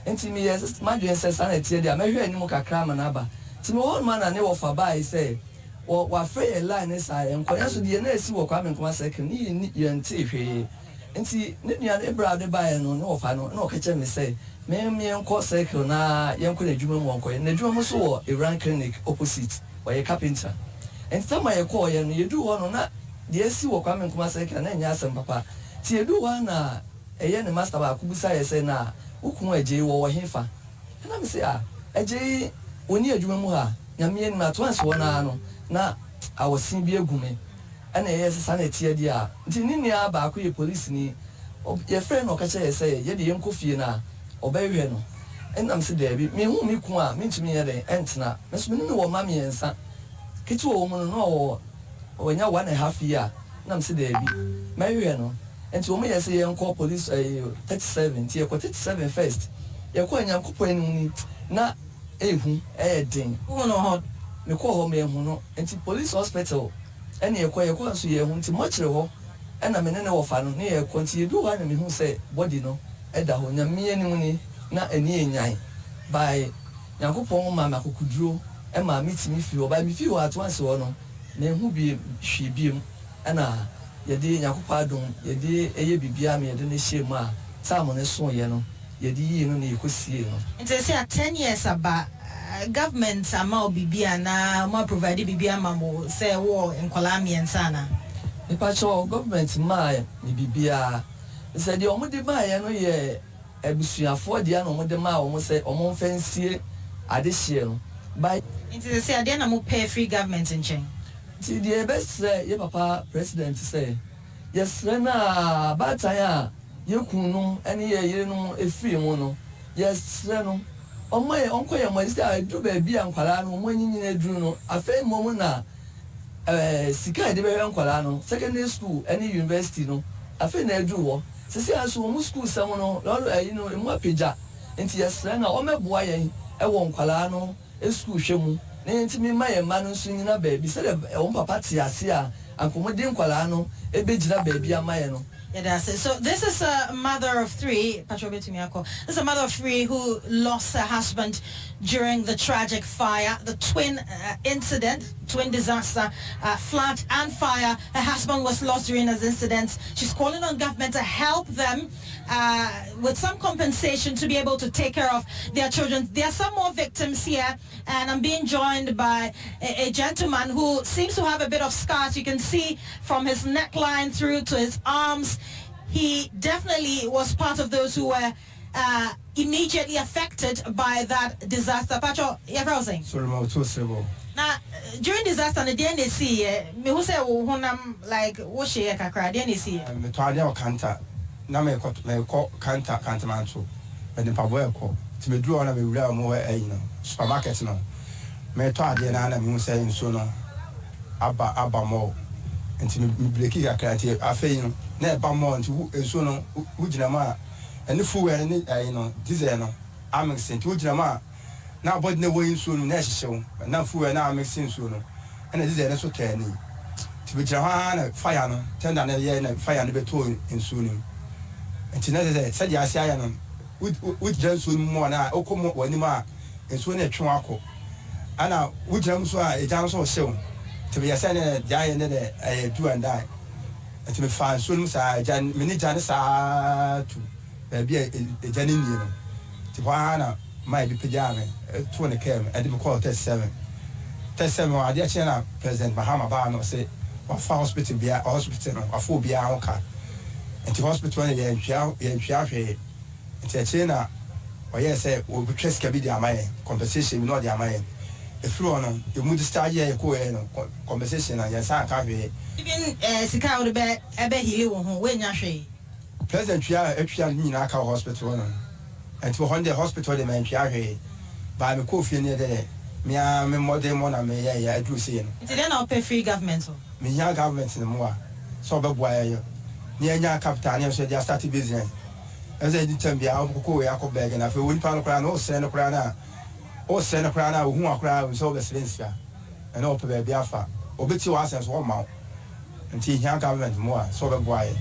Nti me yes madwen say sana tie dia me hwe anim kakra ma na ba. Ti me won man na ne wo fa bai say wa free line is enko. Yaso de na esi wo kwa me nkoma second ni ye nti hwe. Nti ne nua ne bra de bai no ne wo fa no na o keche me say me enko cycle na ye enko na dwuma mu enko. Na dwuma mu so wo Iran clinic opposite wa ye carpenter. Nti tama ye call ye no ye du ho no na de esi wo kwa me nkoma cycle na nya asem papa. Ti edu wa na eye ne master ba kubusa ye say na ukun aje wo hefa. Na me say aje oni adwuma mu ha nyame ni ma to anse wo na no na awosin bi egume ana ye sesa na tie dia nti ni nia ba ko ye police ni ye friend no ka che ye say ye de yenko fie na obehwe no enam se da bi me hu mi ku a me ntumi ye de entna me so me no wo ma me yensa kiti wo mu no wo nya 1.5 year nam se da bi me hwe no enti wo me ye say yenko police 37 ti ye ko 37 first ye ko nya nkopɔ enu ni na ehu den Who no ho me ko ho me hu no enti police hospital ene ye ko nso ye hu nti mo kire ho ena me ne wo fa no ne ye ko nti ye du ha na me hu say body no eda ho nya me eni mu ni na eni enyan by yakopon ma makokuduro e ma mitimi fi o ba mi fi o atwanse ho no na hu bi hwe biem ena ye de yakopon adon ye de eye bibia me ye de ne hyemu a sam ne so ye no ye de yi no na ye kosie no nti say 10 years aba government ama bibia na mo provide bibia ma mo say wo enkwala miensa na e pa cho government ma ni bibia say de omo de ma ye no ye ebusuafo de na omo de ma omo say omo fansie ade hye no by nti say ade na mo pay free government in chen ti de best ye papa president say yes na bataya ye kunu ene ye yire no efiri mu no yes no omo ye onko ye mo say do ba bia nkwala no mo nyinyina duru no afei mo na sika de be nkwala no secondary school ene university no afei na duru wo sisi aso mo school sam no lolo no mo apija enti yes na o meboa ye e wo nkwala no school hwemu na enti mi ma ye ma no so nyina ba bi say o papa ti ase a ankomo de nkwala no e be gira ba bi ama ye no. Yeah, that's it. So this is a mother of 3, this is a mother of 3 who lost her husband during the tragic fire, the twin incident, twin disaster, flood and fire. Her husband was lost during those incidents. She's calling on government to help them with some compensation to be able to take care of their children. There are some more victims here, and I'm being joined by a gentleman who seems to have a bit of scars. You can see from his neckline through to his arms. He definitely was part of those who were immediately affected by that disaster. Pacho, you're frozen. Sorry, I'm too civil. Now, during disaster, the DNC, me who say who like what she kakra DNC. Me to adia kanta, na me ko kanta man so. Me the pabo eko. Ti me duru na me wura mo no supermarket no. Me to adia na me who say nso no. Aba mo. Nti me breki kakra ti afei no. Na eba mo nti nso no ugina ma ene fu we ne no diesel no amix nti ugina ma na body na wo nso no na hyehyew na fu we na amix nso no ene diesel ne so tani ti be jira ha na fire no tenda na ye na fire no be to nso no nti na sɛ de ase ayɛ no wogyina nsuo no mu na wokɔ w'anim a nsuo no atwe akɔ ana wogyina mu so a ɛgya no so ɔhyɛw nti meyɛ sɛ ne de ayɛ ne de ɛyɛ do and die nti mefa nsuo no mu saa mene gya ne saa tu baabi a ɛgya ne nnie no nti hɔ ara na maa bi pagyaa me too ne kaa mu ɛde me kɔɔ 37 wɔ adeɛ kyerɛ na President Mahama baa no sɛ wafa hospital no wafa obiara ho ka nti hospital no yɛntwea hwee nti akyire na ɔyɛɛ sɛ wɔbɛtwa sika bi de ama yɛn compensation bi na ɔde ama yɛn ɛfiri hɔ no yɛmu de star yɛ yɛkɔɛ no compensation na yɛnsa nka hwee even sika a wode ɛbɛhili wo ho woanya hwee president twea atwea no nyinaa ka wɔ hospital no nti wɔ hɔ no deɛ hospital de mantwea hwee baa mekɔɔ fie no dɛ mea me mmɔden mɔ na meyɛyɛ aduru sei no nti dɛn na wopɛ free government o mehia government no mu a sɛ ɔbɛboa yɛyɛ ne yɛnya capital ne yɛnso de astarte business ɛsɛ di tam bia wokɔkɔ wei akɔ bɛɛge na afei wonipa no koraa na wosrɛ no koraa na wohu a koraa sɛ wobɛsrɛ nsika ɛne wopɛ baabi afa obɛti wɔ asɛm so wɔmma wo nti hia government mu a sɛ ɔbɛboa yɛ.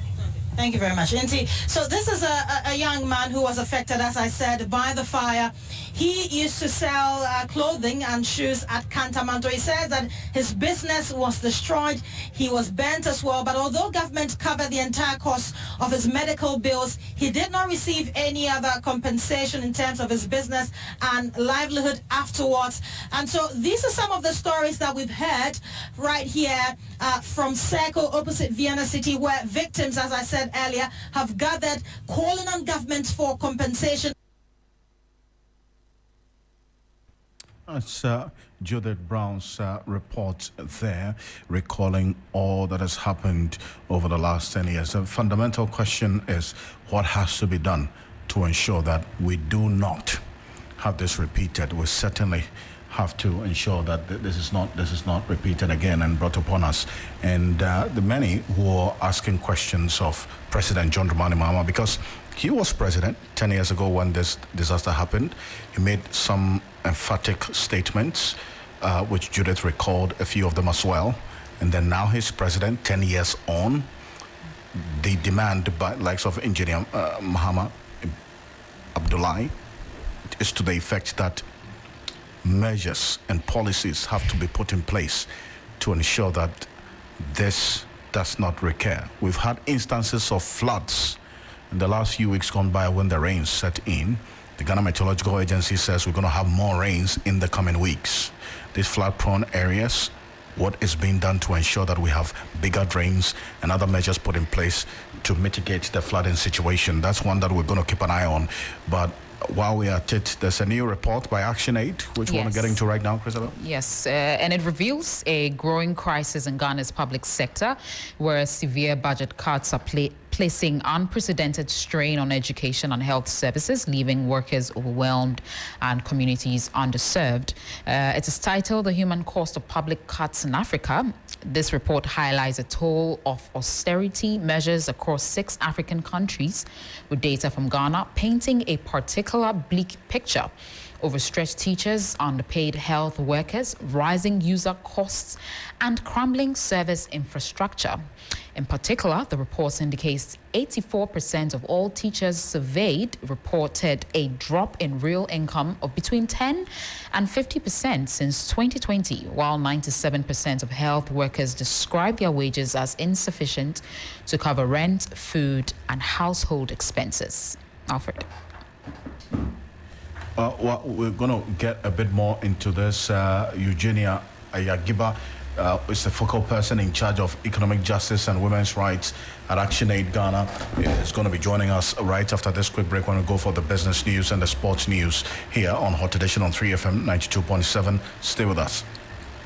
Thank you very much, Inti. So this is a young man who was affected, as I said, by the fire. He used to sell clothing and shoes at Kantamanto. He says that his business was destroyed. He was burnt as well. But although government covered the entire cost of his medical bills, he did not receive any other compensation in terms of his business and livelihood afterwards. And so these are some of the stories that we've heard right here from Seko, opposite Vienna City, where victims, as I said earlier, have gathered calling on government for compensation. That's Judith Brown's report there, recalling all that has happened over the last 10 years. The fundamental question is what has to be done to ensure that we do not have this repeated. We certainly have to ensure that this is not repeated again and brought upon us. And the many who are asking questions of President John Dramani Mahama, because he was president 10 years ago when this disaster happened. He made some emphatic statements, which Judith recalled a few of them as well. And then now he's president 10 years on. The demand by likes of Engineer Mahama Abdullahi is to the effect that measures and policies have to be put in place to ensure that this does not recur. We've had instances of floods in the last few weeks gone by when the rains set in. The Ghana Meteorological Agency says we're going to have more rains in the coming weeks. These flood-prone areas, what is being done to ensure that we have bigger drains and other measures put in place to mitigate the flooding situation? That's one that we're going to keep an eye on. But while we are at it, there's a new report by ActionAid, which we want to get into right now, Chrisabel. Yes, and it reveals a growing crisis in Ghana's public sector, where severe budget cuts are placing unprecedented strain on education and health services, leaving workers overwhelmed and communities underserved. It is titled The Human Cost of Public Cuts in Africa. This report highlights a toll of austerity measures across 6 African countries, with data from Ghana painting a particular bleak picture. Overstretched teachers, underpaid health workers, rising user costs, and crumbling service infrastructure. In particular, the report indicates 84% of all teachers surveyed reported a drop in real income of between 10 and 50% since 2020, while 97% of health workers describe their wages as insufficient to cover rent, food, and household expenses. Alfred. Well, we're going to get a bit more into this. Eugenia Ayagiba is the focal person in charge of economic justice and women's rights at ActionAid Ghana. Is going to be joining us right after this quick break when we go for the business news and the sports news here on Hot Edition on 3FM 92.7. Stay with us.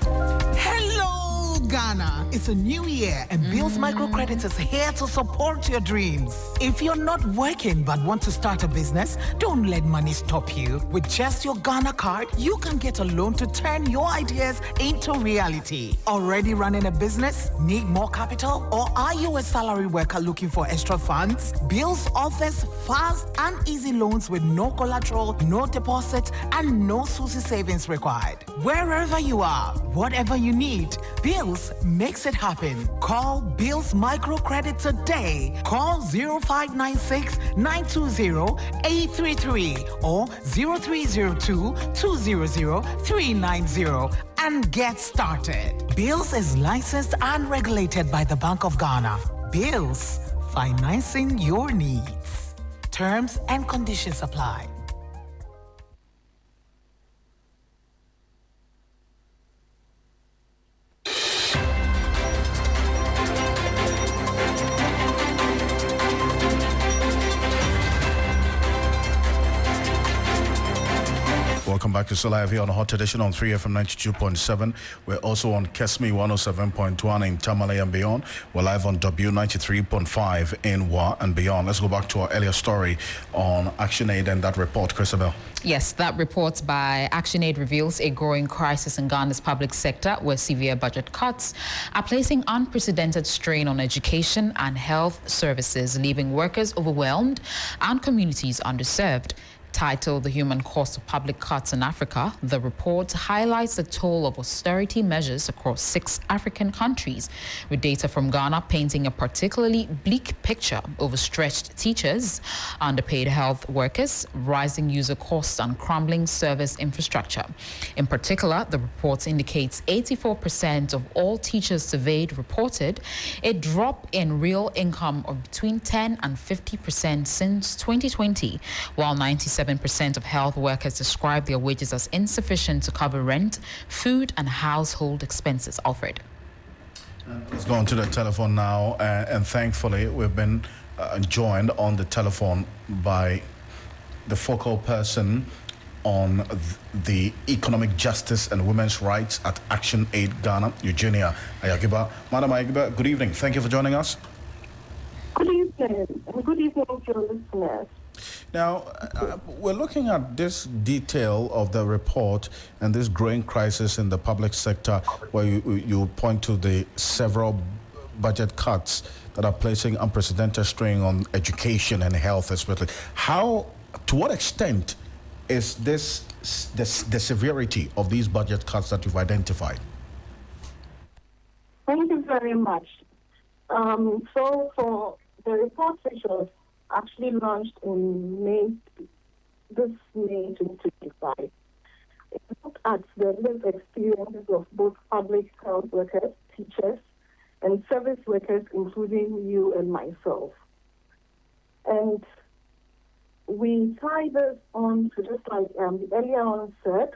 Hello, Ghana. It's a new year and Bills Microcredit is here to support your dreams. If you're not working but want to start a business, don't let money stop you. With just your Ghana card, you can get a loan to turn your ideas into reality. Already running a business? Need more capital? Or are you a salary worker looking for extra funds? Bills offers fast and easy loans with no collateral, no deposit, and no SUSI savings required. Wherever you are, whatever you need, Bills Bills makes it happen. Call Bills Microcredit today. Call 0596 920 833 or 0302 200 390 and get started. Bills is licensed and regulated by the Bank of Ghana. Bills, financing your needs. Terms and conditions apply. Welcome back to Still Live here on Hot Edition on 3FM 92.7. We're also on Kesmi 107.1 in Tamale and beyond. We're live on W93.5 in Wa and beyond. Let's go back to our earlier story on ActionAid and that report, Chrisabel. Yes, that report by ActionAid reveals a growing crisis in Ghana's public sector where severe budget cuts are placing unprecedented strain on education and health services, leaving workers overwhelmed and communities underserved. Titled The Human Cost of Public Cuts in Africa, the report highlights the toll of austerity measures across 6 African countries, with data from Ghana painting a particularly bleak picture: overstretched teachers, underpaid health workers, rising user costs, and crumbling service infrastructure. In particular, the report indicates 84% of all teachers surveyed reported a drop in real income of between 10 and 50% since 2020, while 97% of health workers describe their wages as insufficient to cover rent, food, and household expenses. Alfred. Let's go on to the telephone now, and thankfully we've been joined on the telephone by the focal person on the economic justice and women's rights at ActionAid Ghana, Eugenia Ayagiba. Madam Ayagiba, good evening. Thank you for joining us. Good evening, and good evening to your listeners. Now, we're looking at this detail of the report and this growing crisis in the public sector, where you point to the several budget cuts that are placing unprecedented strain on education and health, especially. To what extent is this the severity of these budget cuts that you've identified? Thank you very much. So for the report, which was actually launched in May 2025. It looked at the lived experiences of both public health workers, teachers, and service workers, including you and myself. And we tie this on to, just like the earlier on said,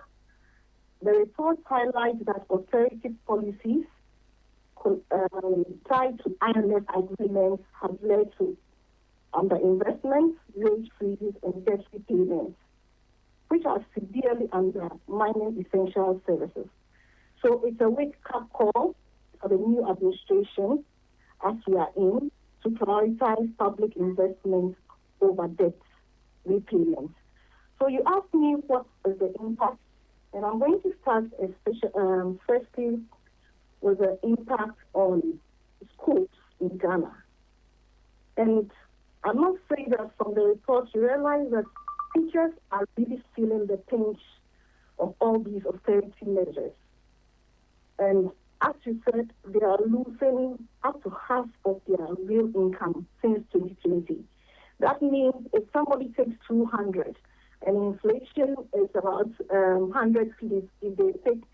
the report highlights that austerity policies tied to IMF agreements have led to underinvestment, wage freezes, and debt repayments, which are severely undermining essential services. So it's a wake-up call for the new administration, as we are in, to prioritize public investment over debt repayments. So you asked me what is the impact, and I'm going to start firstly with the impact on schools in Ghana. And I must say that from the report, you realize that teachers are really feeling the pinch of all these austerity measures. And as you said, they are losing up to half of their real income since 2020. That means if somebody takes 200 and inflation is about 100 cedis, if they take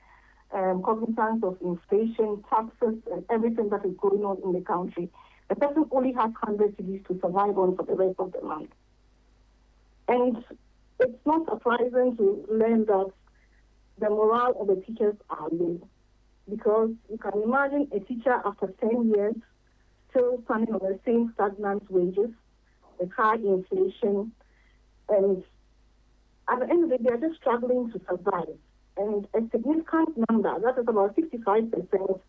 cognizance of inflation, taxes, and everything that is going on in the country, the person only has 100 cedis to survive on for the rest of the month. And it's not surprising to learn that the morale of the teachers are low, because you can imagine a teacher after 10 years still standing on the same stagnant wages with high inflation, and at the end of the day, they are just struggling to survive. And a significant number, that is about 65%,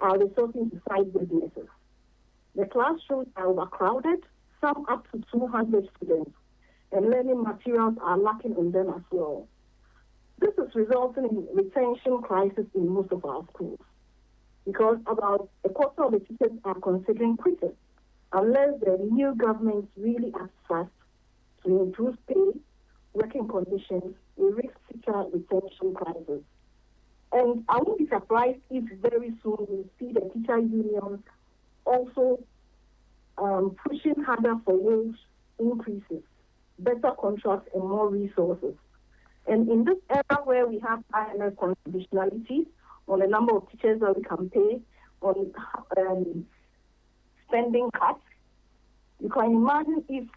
are resorting to side businesses. The classrooms are overcrowded, some up to 200 students, and learning materials are lacking in them as well. This is resulting in retention crisis in most of our schools, because about a quarter of the teachers are considering quitting unless the new government really acts fast to improve pay, working conditions. We risk teacher retention crisis. And I won't be surprised if very soon we'll see the teacher unions also pushing harder for wage increases, better contracts, and more resources. And in this era where we have IMF conditionalities on the number of teachers that we can pay, on spending cuts, you can imagine if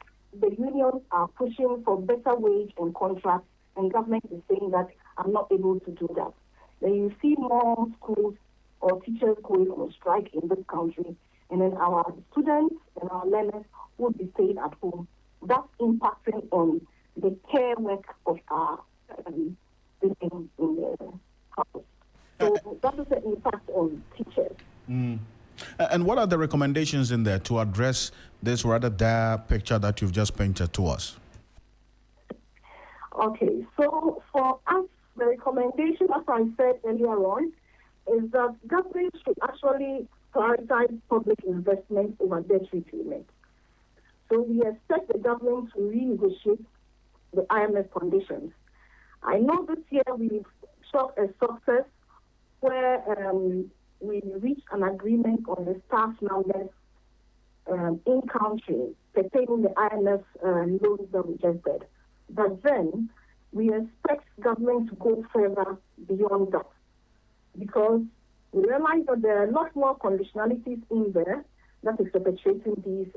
the unions are pushing for better wage and contracts, and government is saying that I'm not able to do that. Then you see more schools or teachers going on strike in this country, and then our students and our learners will be staying at home. That's impacting on the care work of our in the house. So that is the impact on teachers. And what are the recommendations in there to address this rather dire picture that you've just painted to us? Okay, so for us, the recommendation, as I said earlier on, is that government should actually prioritize public investment over debt repayment. So we expect the government to renegotiate the IMF conditions. I know this year we've shot a success where we reached an agreement on the staff numbers in country pertaining the IMF loans that we just did. But then we expect government to go further beyond that, because we realize that there are a lot more conditionalities in there that is perpetuating these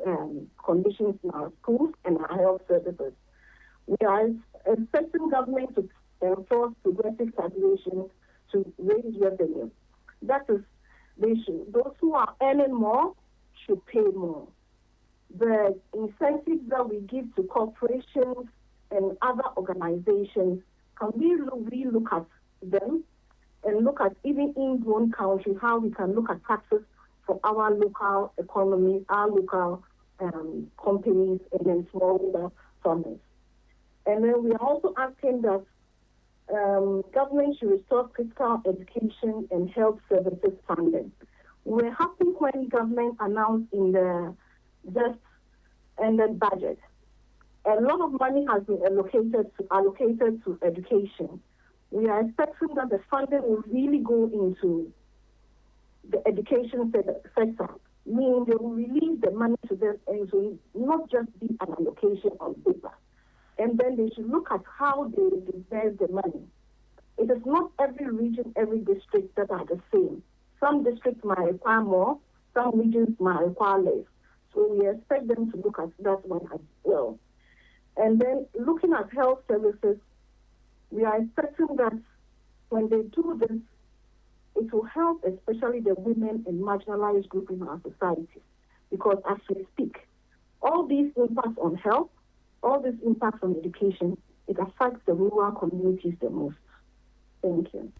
conditions in our schools and our health services. We are expecting government to enforce progressive taxation to raise revenue. That is, those who are earning more should pay more. The incentives that we give to corporations and other organizations, can we look at them and look at even in one country how we can look at taxes for our local economy, our local companies, and then small farmers. And then we are also asking that government should restore critical education and health services funding. We were happy when government announced in the just ended budget, a lot of money has been allocated to education. We are expecting that the funding will really go into the education sector, meaning they will release the money to them and it will not just be an allocation on paper. And then they should look at how they disperse the money. It is not every region, every district that are the same. Some districts might require more, some regions might require less. So we expect them to look at that one as well. And then looking at health services, we are expecting that when they do this, it will help especially the women and marginalized groups in our society. Because as we speak, all these impacts on health, all these impacts on education, it affects the rural communities the most. Thank you.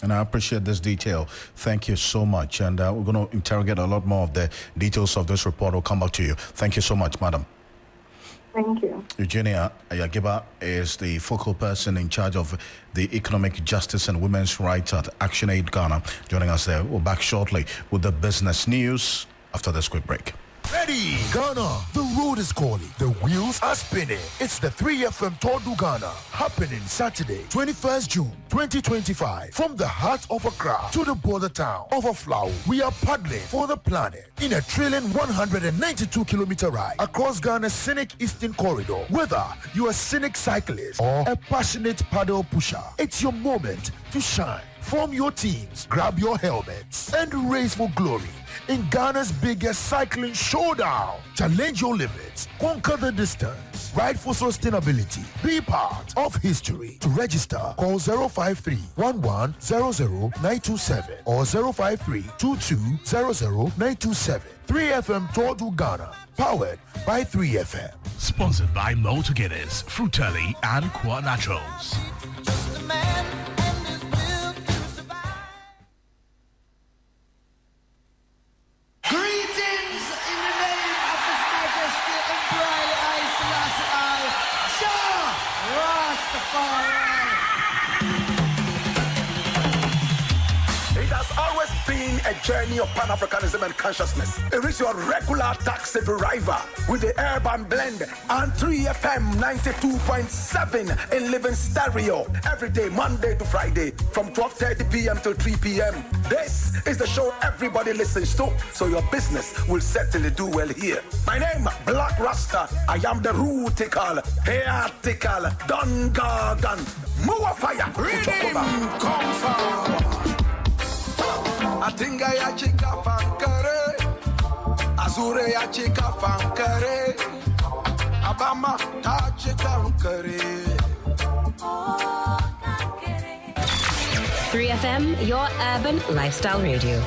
And I appreciate this detail. Thank you so much. And we're going to interrogate a lot more of the details of this report. We'll come back to you. Thank you so much, madam. Thank you. Eugenia Ayagiba is the focal person in charge of the Economic Justice and Women's Rights at ActionAid Ghana. Joining us there. We're back shortly with the business news after this quick break. Ready, Ghana. The road is calling. The wheels are spinning. It's the 3FM Tour du Ghana, happening Saturday, 21st June, 2025. From the heart of Accra to the border town of Aflao, we are paddling for the planet in a thrilling 192-kilometer ride across Ghana's scenic Eastern Corridor. Whether you're a scenic cyclist or a passionate paddle pusher, it's your moment to shine. Form your teams, grab your helmets, and race for glory in Ghana's biggest cycling showdown. Challenge your limits, conquer the distance, ride for sustainability, be part of history. To register, call 053-1100-927 or 053-2200-927. 3FM Tour du Ghana, powered by 3FM. Sponsored by Malta Guinness, Fruteli, and Qua Naturals. A journey of Pan-Africanism and consciousness. It is your regular taxi driver with the urban blend and 3FM 92.7 in living stereo every day, Monday to Friday from 12:30 p.m. till 3 p.m. This is the show everybody listens to, so your business will certainly do well here. My name, Black Rasta. I am the rootical, heatical, Don Gargan, Mua Fire. Come forward. I think I chica fankare, Azure ya chica fankare, Abama ta chica fankare. 3FM, your urban lifestyle radio.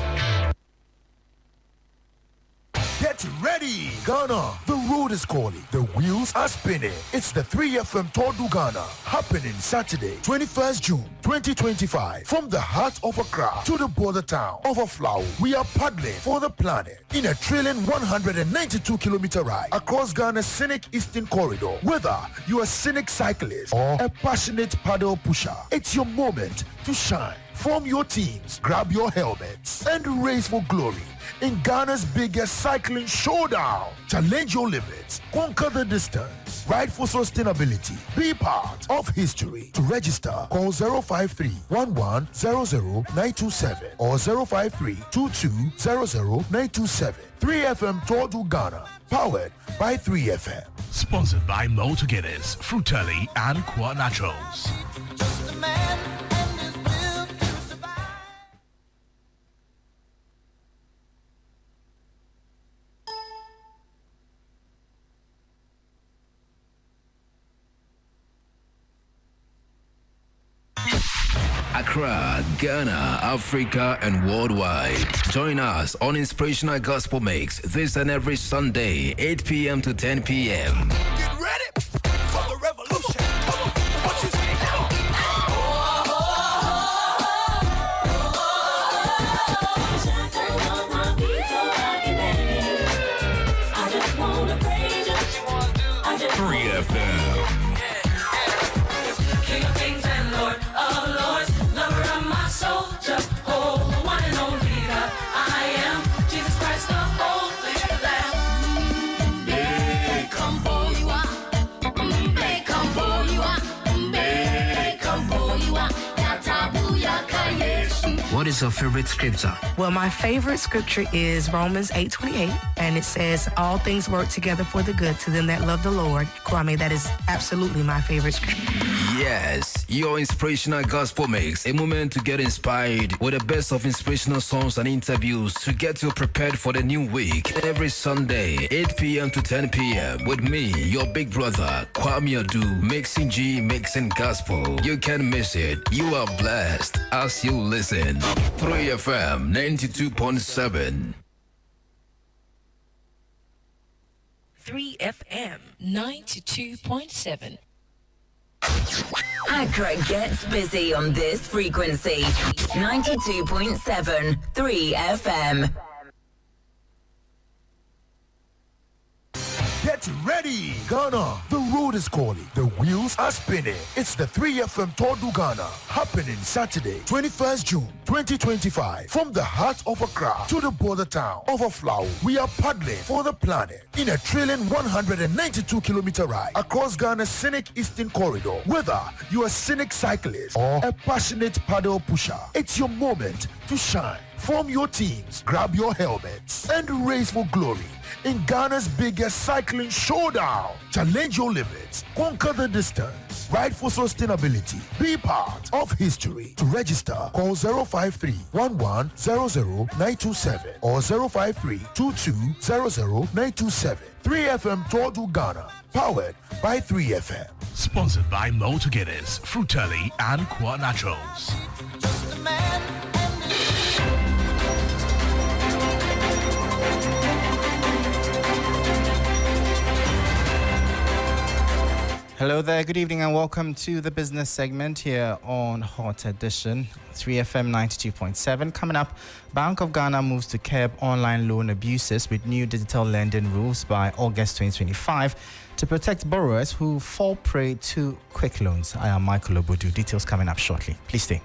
Get ready, Ghana. The road is calling. The wheels are spinning. It's the 3FM Tour du Ghana, happening Saturday, 21st June, 2025. From the heart of Accra to the border town of Aflao, we are paddling for the planet in a thrilling 192-kilometer ride across Ghana's scenic Eastern Corridor. Whether you're a scenic cyclist or a passionate paddle pusher, it's your moment to shine. Form your teams, grab your helmets, and race for glory in Ghana's biggest cycling showdown. Challenge your limits, conquer the distance, ride for sustainability, be part of history. To register, call 053-1100-927 or 053-2200-927. 3FM Tour du Ghana, powered by 3FM. Sponsored by Malta Guinness, Fruteli and Qua Naturals. Accra, Ghana, Africa, and worldwide. Join us on Inspirational Gospel Mix this and every Sunday, 8 p.m. to 10 p.m. Get ready for the revolution. Come on, what you say now? I just wanna praise you. 3FM. King of kings and Lord of lords, lover of my soul, Jehovah, one and only God. I am Jesus Christ, the Holy Lamb. They come for you are. They come for you are. They come for you are. What is your favorite scripture? Well, my favorite scripture is Romans 8:28, and it says, all things work together for the good to them that love the Lord. Kwame, that is absolutely my favorite scripture. Yes, your Inspirational Gospel Mix, a moment to get inspired with the best of inspirational songs and interviews to get you prepared for the new week. Every Sunday, 8 p.m. to 10 p.m. with me, your big brother, Kwame Adu, mixing G, mixing gospel. You can't miss it. You are blessed as you listen. 3FM 92.7. 3FM 92.7. Accra gets busy on this frequency. 92.7 3FM. Get ready, Ghana. The road is calling. The wheels are spinning. It's the 3FM Tour du Ghana, happening Saturday, 21st June, 2025. From the heart of Accra to the border town of Aflao, we are paddling for the planet in a thrilling 192-kilometer ride across Ghana's scenic Eastern Corridor. Whether you're a scenic cyclist or a passionate paddle pusher, it's your moment to shine. Form your teams, grab your helmets, and race for glory in Ghana's biggest cycling showdown. Challenge your limits, conquer the distance, ride for sustainability, be part of history. To register, call 053-1100-927 or 053-2200-927. 3FM Tour du Ghana, powered by 3FM. Sponsored by Malta Guinness, Fruteli and Qua Naturals. Hello there, good evening and welcome to the business segment here on Hot Edition 3FM 92.7. Coming up, Bank of Ghana moves to curb online loan abuses with new digital lending rules by August 2025 to protect borrowers who fall prey to quick loans. I am Michael Obodu. Details coming up shortly. Please stay.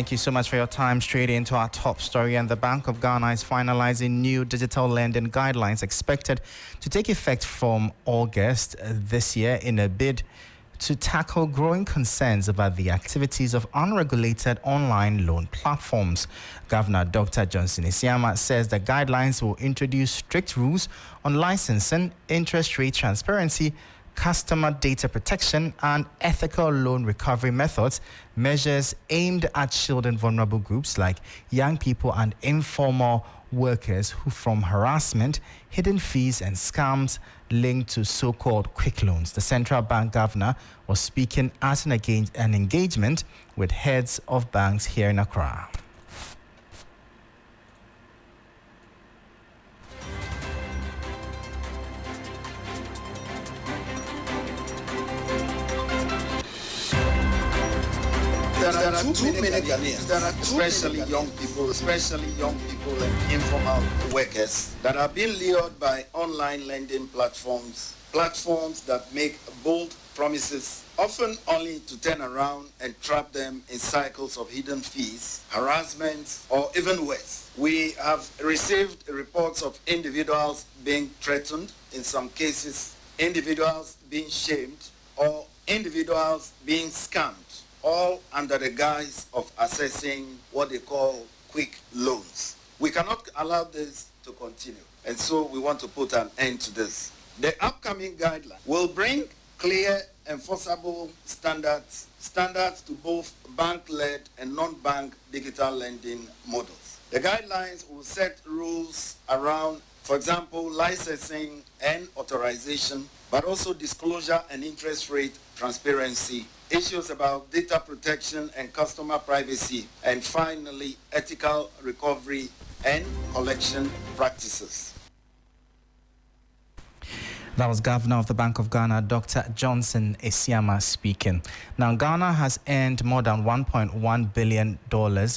Thank you so much for your time. Straight into our top story. And the Bank of Ghana is finalizing new digital lending guidelines expected to take effect from August this year in a bid to tackle growing concerns about the activities of unregulated online loan platforms. Governor Dr. Johnson Isiama says the guidelines will introduce strict rules on licensing, interest rate transparency, customer data protection, and ethical loan recovery methods, measures aimed at shielding vulnerable groups like young people and informal workers who from harassment, hidden fees, and scams linked to so-called quick loans. The central bank governor was speaking at an engagement with heads of banks here in Accra. There are too many Ghanaians, especially young people and informal workers that are being lured by online lending platforms that make bold promises, often only to turn around and trap them in cycles of hidden fees, harassment, or even worse. We have received reports of individuals being threatened, in some cases, individuals being shamed, or individuals being scammed, all under the guise of assessing what they call quick loans. We cannot allow this to continue, and so we want to put an end to this. The upcoming guideline will bring clear, enforceable standards to both bank-led and non-bank digital lending models. The guidelines will set rules around, for example, licensing and authorization, but also disclosure and interest rate transparency, issues about data protection and customer privacy, and finally, ethical recovery and collection practices. That was Governor of the Bank of Ghana, Dr. Johnson Isiama speaking. Now, Ghana has earned more than $1.1 billion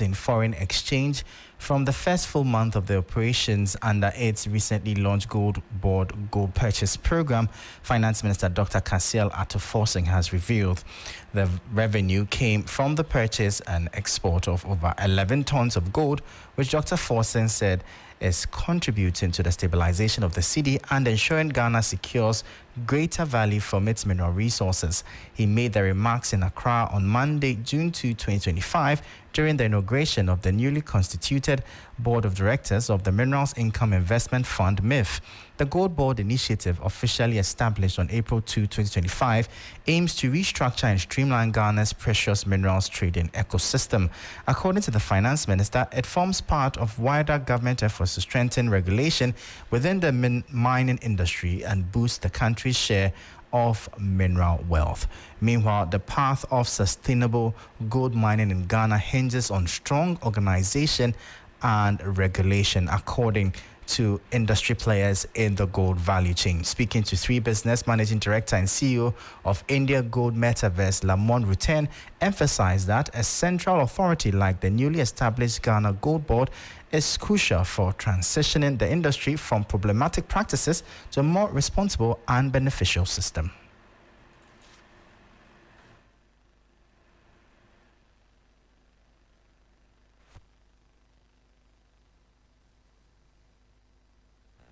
in foreign exchange from the first full month of the operations under its recently launched Gold Board Gold Purchase Program. Finance Minister Dr. Kasiel Atto-Forsing has revealed the revenue came from the purchase and export of over 11 tons of gold, which Dr. Forsing said is contributing to the stabilization of the cedi and ensuring Ghana secures greater value from its mineral resources. He made the remarks in Accra on Monday, June 2, 2025, during the inauguration of the newly constituted Board of Directors of the Minerals Income Investment Fund, MIF. The Gold Board initiative, officially established on April 2, 2025, aims to restructure and streamline Ghana's precious minerals trading ecosystem. According to the Finance Minister, it forms part of wider government efforts to strengthen regulation within the mining industry and boost the country's share of mineral wealth. Meanwhile, the path of sustainable gold mining in Ghana hinges on strong organization and regulation, according to industry players in the gold value chain. Speaking to 3 Business, Managing Director and CEO of India Gold Metaverse, Lamont Rutan, emphasized that a central authority like the newly established Ghana Gold Board is crucial for transitioning the industry from problematic practices to a more responsible and beneficial system.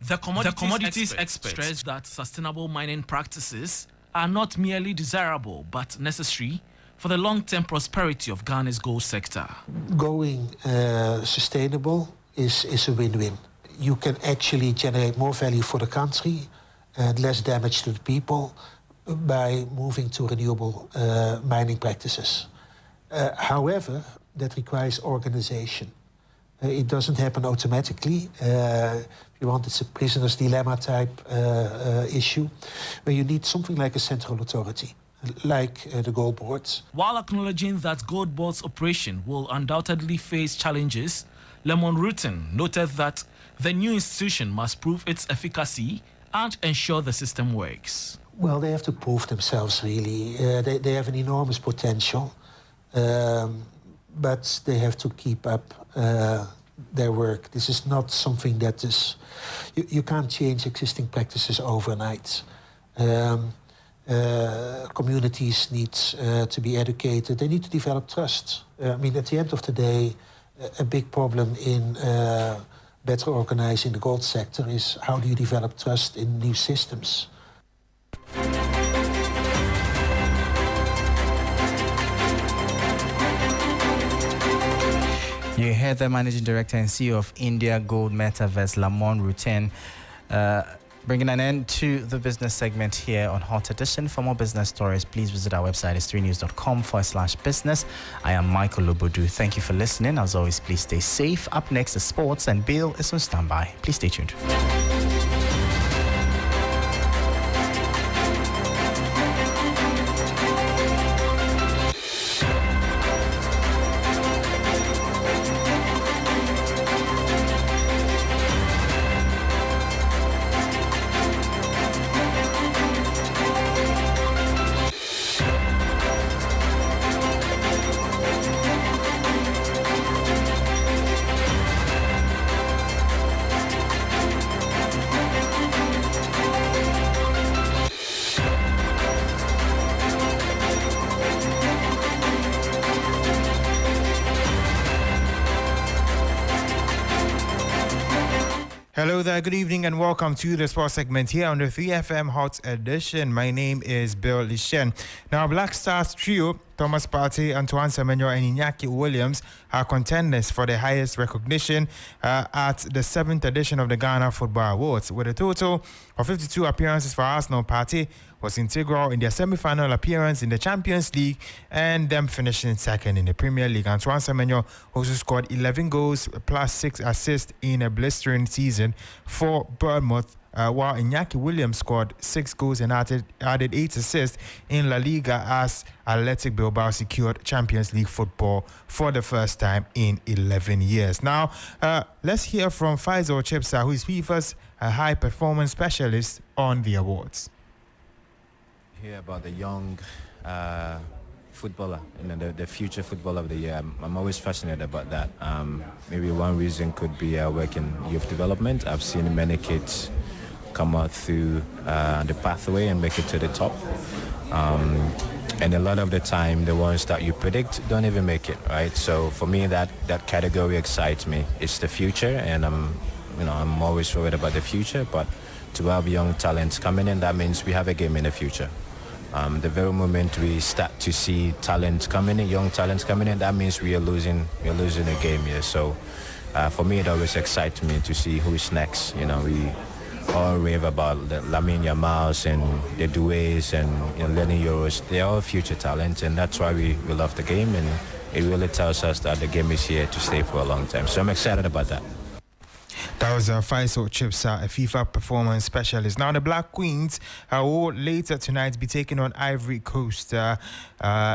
The commodities experts stress that sustainable mining practices are not merely desirable but necessary for the long-term prosperity of Ghana's gold sector. Going sustainable is a win-win. You can actually generate more value for the country and less damage to the people by moving to renewable mining practices. However, that requires organization. It doesn't happen automatically. If you want, it's a prisoner's dilemma type issue, where you need something like a central authority, like the Gold Boards. While acknowledging that Gold Board's operation will undoubtedly face challenges, Lamont Rutan noted that the new institution must prove its efficacy and ensure the system works. Well, they have to prove themselves, really. They have an enormous potential, but they have to keep up their work. This is not something that is... You can't change existing practices overnight. Communities need to be educated. They need to develop trust. I mean, at the end of the day, a big problem in better organizing the gold sector is how do you develop trust in new systems? You heard the Managing Director and CEO of India Gold Metaverse, Lamont Rutten, bringing an end to the business segment here on Hot Edition. For more business stories, please visit our website, s3news.com/business. I am Michael Lobodu. Thank you for listening. As always, please stay safe. Up next is sports, and Bill is on standby. Please stay tuned. Hello there, good evening and welcome to the sports segment here on the 3FM Hot Edition. My name is Bill Lishen. Now, Black Stars trio, Thomas Partey, Antoine Semenyo and Iñaki Williams are contenders for the highest recognition at the 7th edition of the Ghana Football Awards. With a total of 52 appearances for Arsenal, Partey was integral in their semi-final appearance in the Champions League and them finishing second in the Premier League. Antoine Semenyo also scored 11 goals plus 6 assists in a blistering season for Bournemouth, while Iñaki Williams scored 6 goals and added 8 assists in La Liga as Athletic Bilbao secured Champions League football for the first time in 11 years. Now, let's hear from Faisal Chipsa, who is FIFA's high performance specialist on the awards. Hear about the young footballer, the future footballer of the year. I'm always fascinated about that. Maybe one reason could be work in youth development. I've seen many kids come out through the pathway and make it to the top. And a lot of the time, the ones that you predict don't even make it, right? So for me, that category excites me. It's the future, and I'm always worried about the future. But to have young talents coming in, that means we have a game in the future. The very moment we start to see talent coming in, young talents coming in, that means we are losing a game here. So for me, it always excites me to see who is next. We all rave about the Lamine Yamals and the Doués and Lenny Euros. They're all future talents, and that's why we love the game, and it really tells us that the game is here to stay for a long time. So I'm excited about that. That was Faisal Chipsa, a FIFA performance specialist. Now, the Black Queens will later tonight be taking on Ivory Coast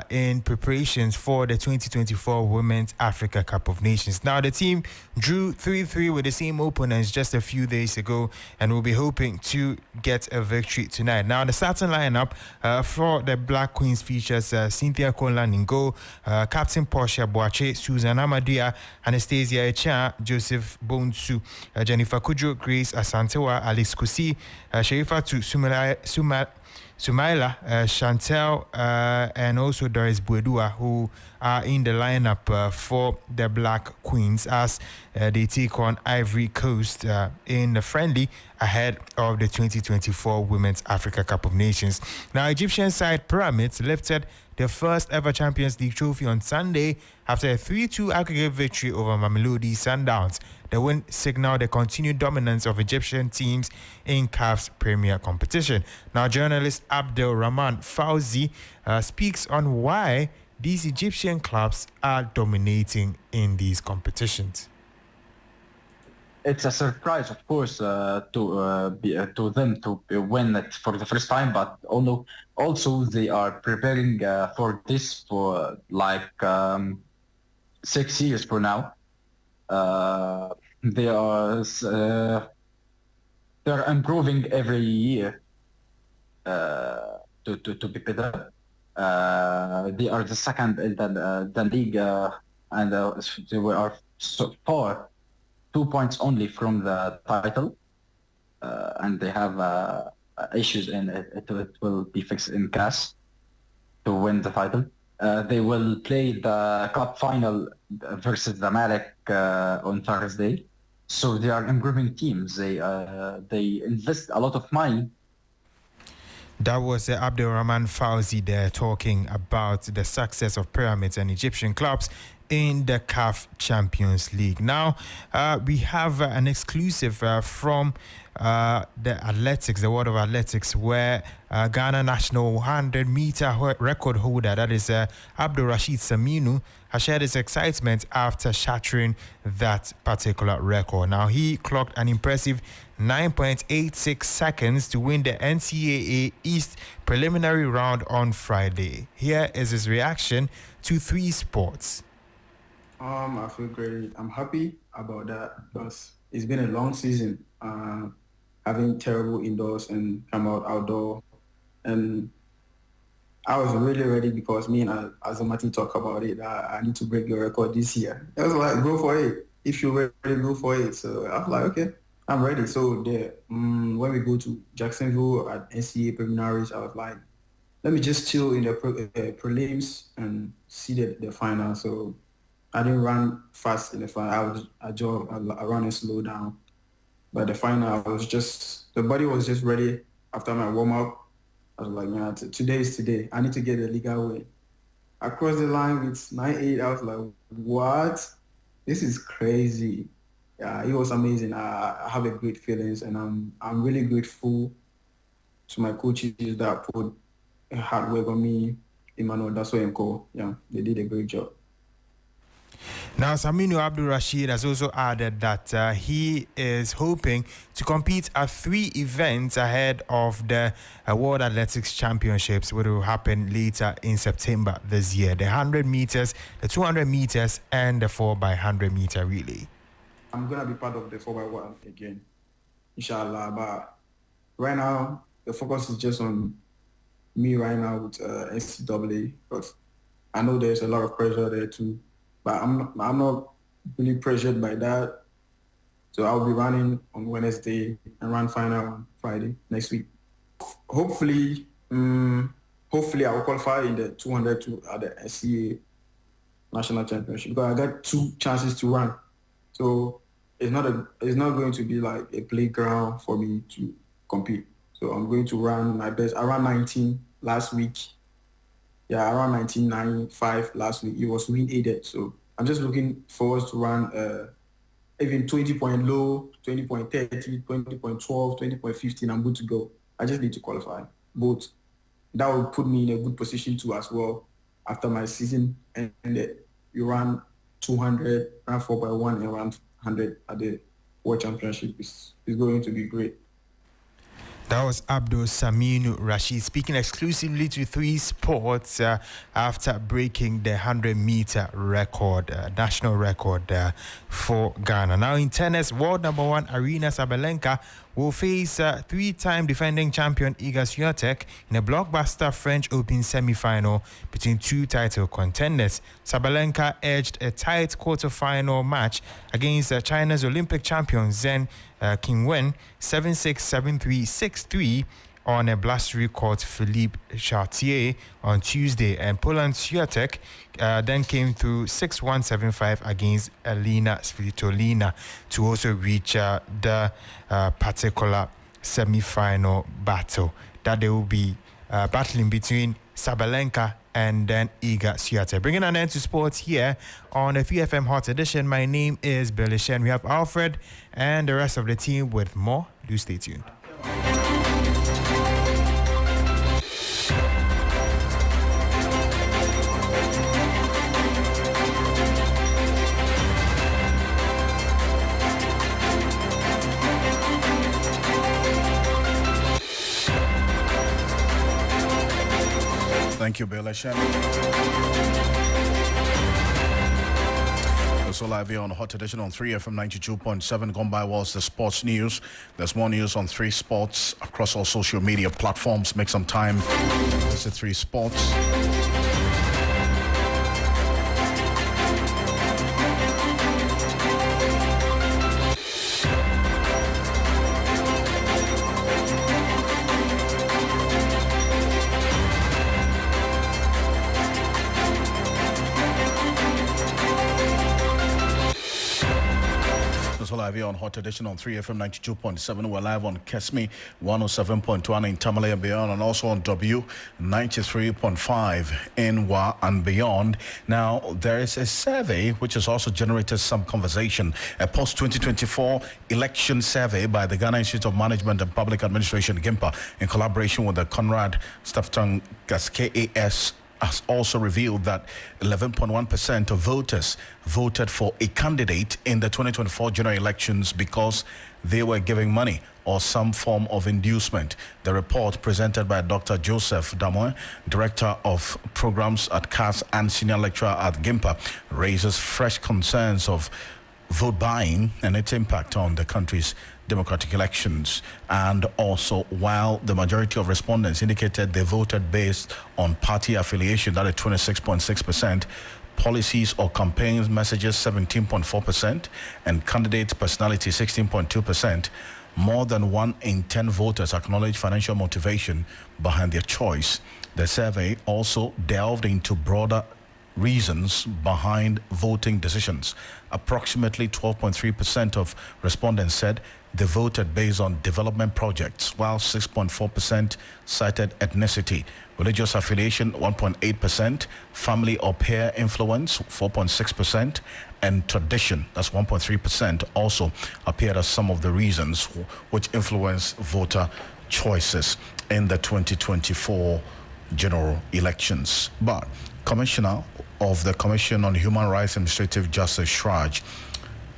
in preparations for the 2024 Women's Africa Cup of Nations. Now, the team drew 3-3 with the same opponents just a few days ago and will be hoping to get a victory tonight. Now, the starting lineup for the Black Queens features Cynthia Conlan in goal, Captain Portia Boache, Susan Amadia, Anastasia Echa, Joseph Bonsu, Jennifer Kujo, Grace Asantewa, Alice Kusi, Sharifa to Sumaila, Chantel, and also Doris Buedua, who are in the lineup for the Black Queens as they take on Ivory Coast in the friendly ahead of the 2024 Women's Africa Cup of Nations. Now, Egyptian side Pyramids lifted their first ever Champions League trophy on Sunday after a 3-2 aggregate victory over Mamelodi Sundowns. The win signaled the continued dominance of Egyptian teams in CAF's premier competition. Now, journalist Abdel Rahman Fauzi speaks on why these Egyptian clubs are dominating in these competitions. It's a surprise, of course, to them to win it for the first time, but also they are preparing for this for 6 years for now. They're improving every year to be better. They are the second in the league, and they are so far 2 points only from the title, and they have issues in it. It will be fixed in cash to win the title. They will play the cup final versus the Malik on Thursday. So they are improving teams. They invest a lot of money. That was Abdulrahman Fauzi there talking about the success of Pyramids and Egyptian clubs in the CAF Champions League. Now, we have an exclusive from the athletics, the world of athletics, where Ghana national 100-meter record holder, that is Abdul Rashid Saminu, has shared his excitement after shattering that particular record. Now, he clocked an impressive 9.86 seconds to win the NCAA East preliminary round on Friday. Here is his reaction to 3 Sports. I feel great. I'm happy about that because it's been a long season, having terrible indoors and come out outdoor. And I was really ready because me and Azamati talk about it. I need to break the record this year. I was like, go for it. If you're ready, go for it. So I was like, okay, I'm ready. So when we go to Jacksonville at NCAA preliminaries, I was like, let me just chill in the prelims and see the final. So I didn't run fast in the final. I jogged, I ran and slowed down. But the final, the body was just ready after my warm-up. I was like, man, today is today. I need to get a legal win. I crossed the line with 9.8. I was like, what? This is crazy. Yeah, it was amazing. I have a great feelings, and I'm really grateful to my coaches that put hard work on me. Emmanuel, that's what I'm called. Yeah, they did a great job. Now, Saminu Abdul Rashid has also added that he is hoping to compete at 3 events ahead of the World Athletics Championships, which will happen later in September this year. The 100 meters, the 200 meters, and the 4x100 meter relay. I'm going to be part of the 4x1 again, inshallah. But right now, the focus is just on me right now with NCAA, because I know there's a lot of pressure there too. But I'm not really pressured by that. So I'll be running on Wednesday and run final on Friday next week. Hopefully I will qualify in the 200 to the SCA National Championship, because I got 2 chances to run. So it's not going to be like a playground for me to compete. So I'm going to run my best. I ran 19 last week. Yeah, I ran 19.95 last week. It was wind aided, so I'm just looking forward to run even 20.0, 20.30, 20.12, 20.15. I'm good to go. I just need to qualify. But that will put me in a good position too as well after my season. And you run 200, run 4x1, and run 100 at the World Championship. It's going to be great. That was Abdul Saminu Rashid speaking exclusively to 3 Sports after breaking the 100-meter record, national record for Ghana. Now in tennis, world number 1 Aryna Sabalenka will face 3-time defending champion Iga Swiatek in a blockbuster French Open semi-final between 2 title contenders. Sabalenka edged a tight quarter-final match against China's Olympic champion Zheng Qinwen 7-6, 7-3, 6-3 on a blustery court Philippe Chartier on Tuesday, and Poland's Swiatek then came through 6-1, 7-5 against Elina Svitolina to also reach the particular semi-final battle that they will be battling between Sabalenka and then Iga Swiatek. Bringing an end to sports here on a 3FM Hot Edition. My name is Billy Shen. We have Alfred and the rest of the team with more. Do stay tuned. Thank you, Bill Eshen. Also live here on Hot Edition on 3FM 92.7. Gone by was the sports news. There's more news on 3 Sports across all social media platforms. Make some time. Visit 3 Sports. is live here on Hot Edition on 3FM 92.7. We're live on Kesme 107.1 in Tamale and beyond, and also on W 93.5 in Wa and beyond. Now, there is a survey which has also generated some conversation. A post-2024 election survey by the Ghana Institute of Management and Public Administration, GIMPA, in collaboration with the Conrad Stafton KAS, has also revealed that 11.1% of voters voted for a candidate in the 2024 general elections because they were giving money or some form of inducement. The report, presented by Dr. Joseph Damoy, Director of Programs at CAS and Senior Lecturer at GIMPA, raises fresh concerns of vote buying and its impact on the country's democratic elections. And also, while the majority of respondents indicated they voted based on party affiliation, that is 26.6%, policies or campaigns messages 17.4%, and candidates' personality 16.2%, more than 1 in 10 voters acknowledge financial motivation behind their choice. The survey also delved into broader reasons behind voting decisions. Approximately 12.3% of respondents said they voted based on development projects, while 6.4% cited ethnicity, religious affiliation 1.8%, family or peer influence 4.6%, and tradition, that's 1.3%, also appeared as some of the reasons which influence voter choices in the 2024 general elections. But Commissioner of the Commission on Human Rights and Administrative Justice, SHRAJ,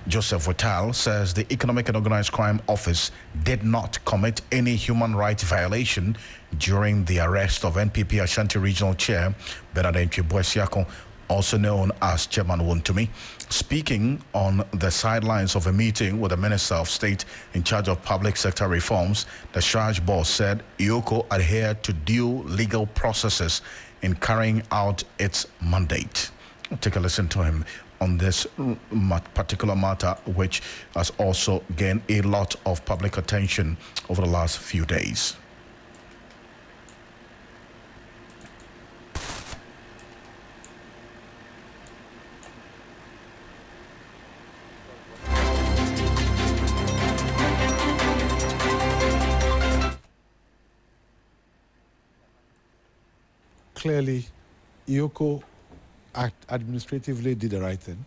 Joseph Vital, says the Economic and Organized Crime Office did not commit any human rights violation during the arrest of NPP Ashanti Regional Chair Bernard Ntwebuesiako, also known as Chairman Wontumi. Speaking on the sidelines of a meeting with the Minister of State in charge of public sector reforms, the SHRAJ boss said IOCO adhered to due legal processes in carrying out its mandate. We'll take a listen to him on this particular matter, which has also gained a lot of public attention over the last few days. Clearly, IOCO administratively did the right thing.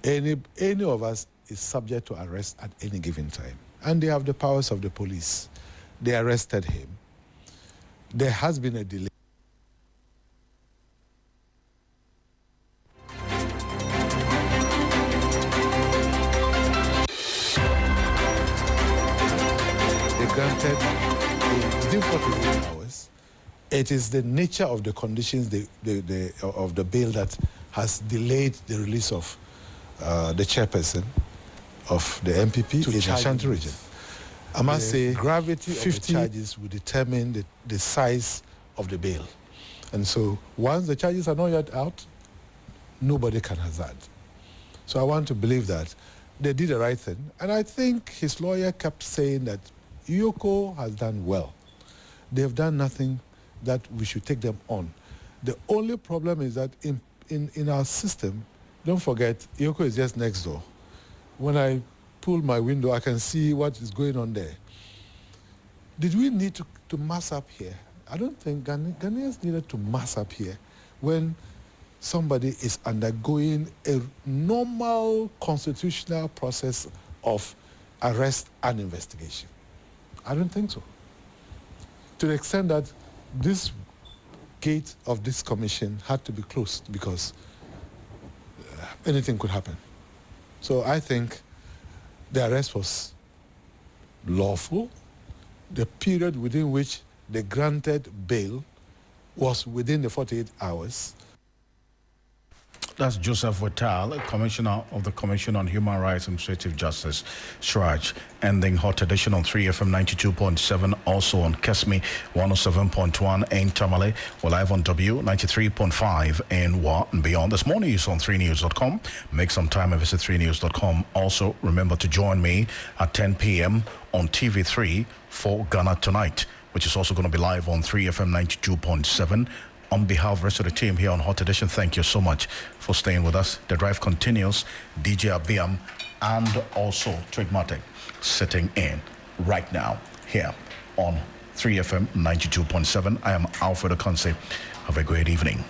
Any of us is subject to arrest at any given time. And they have the powers of the police. They arrested him. There has been a delay. They granted within 48 hours. It is the nature of the conditions of the bail that has delayed the release of the chairperson of the MPP in Ashanti region. I must say, gravity of the charges will determine the size of the bail. And so once the charges are not yet out, nobody can hazard. So I want to believe that they did the right thing. And I think his lawyer kept saying that IOCO has done well. They have done nothing that we should take them on. The only problem is that in our system, don't forget, IOCO is just next door. When I pull my window, I can see what is going on there. Did we need to mass up here? I don't think Ghanaians needed to mass up here when somebody is undergoing a normal constitutional process of arrest and investigation. I don't think so. To the extent that this gate of this commission had to be closed because anything could happen. So I think the arrest was lawful. The period within which they granted bail was within the 48 hours. That's Joseph Vital, Commissioner of the Commission on Human Rights and Administrative Justice, SHRAJ, ending Hot Edition on 3FM 92.7, also on Kesme 107.1 in Tamale. We're live on W 93.5 in Wa and beyond. There's more news on 3news.com. Make some time and visit 3news.com. Also, remember to join me at 10 p.m. on TV3 for Ghana Tonight, which is also going to be live on 3FM 92.7. On behalf of the rest of the team here on Hot Edition, thank you so much for staying with us. The drive continues. DJ Abiam and also Tradematic sitting in right now here on 3FM 92.7. I am Alfred Akrofi. Have a great evening.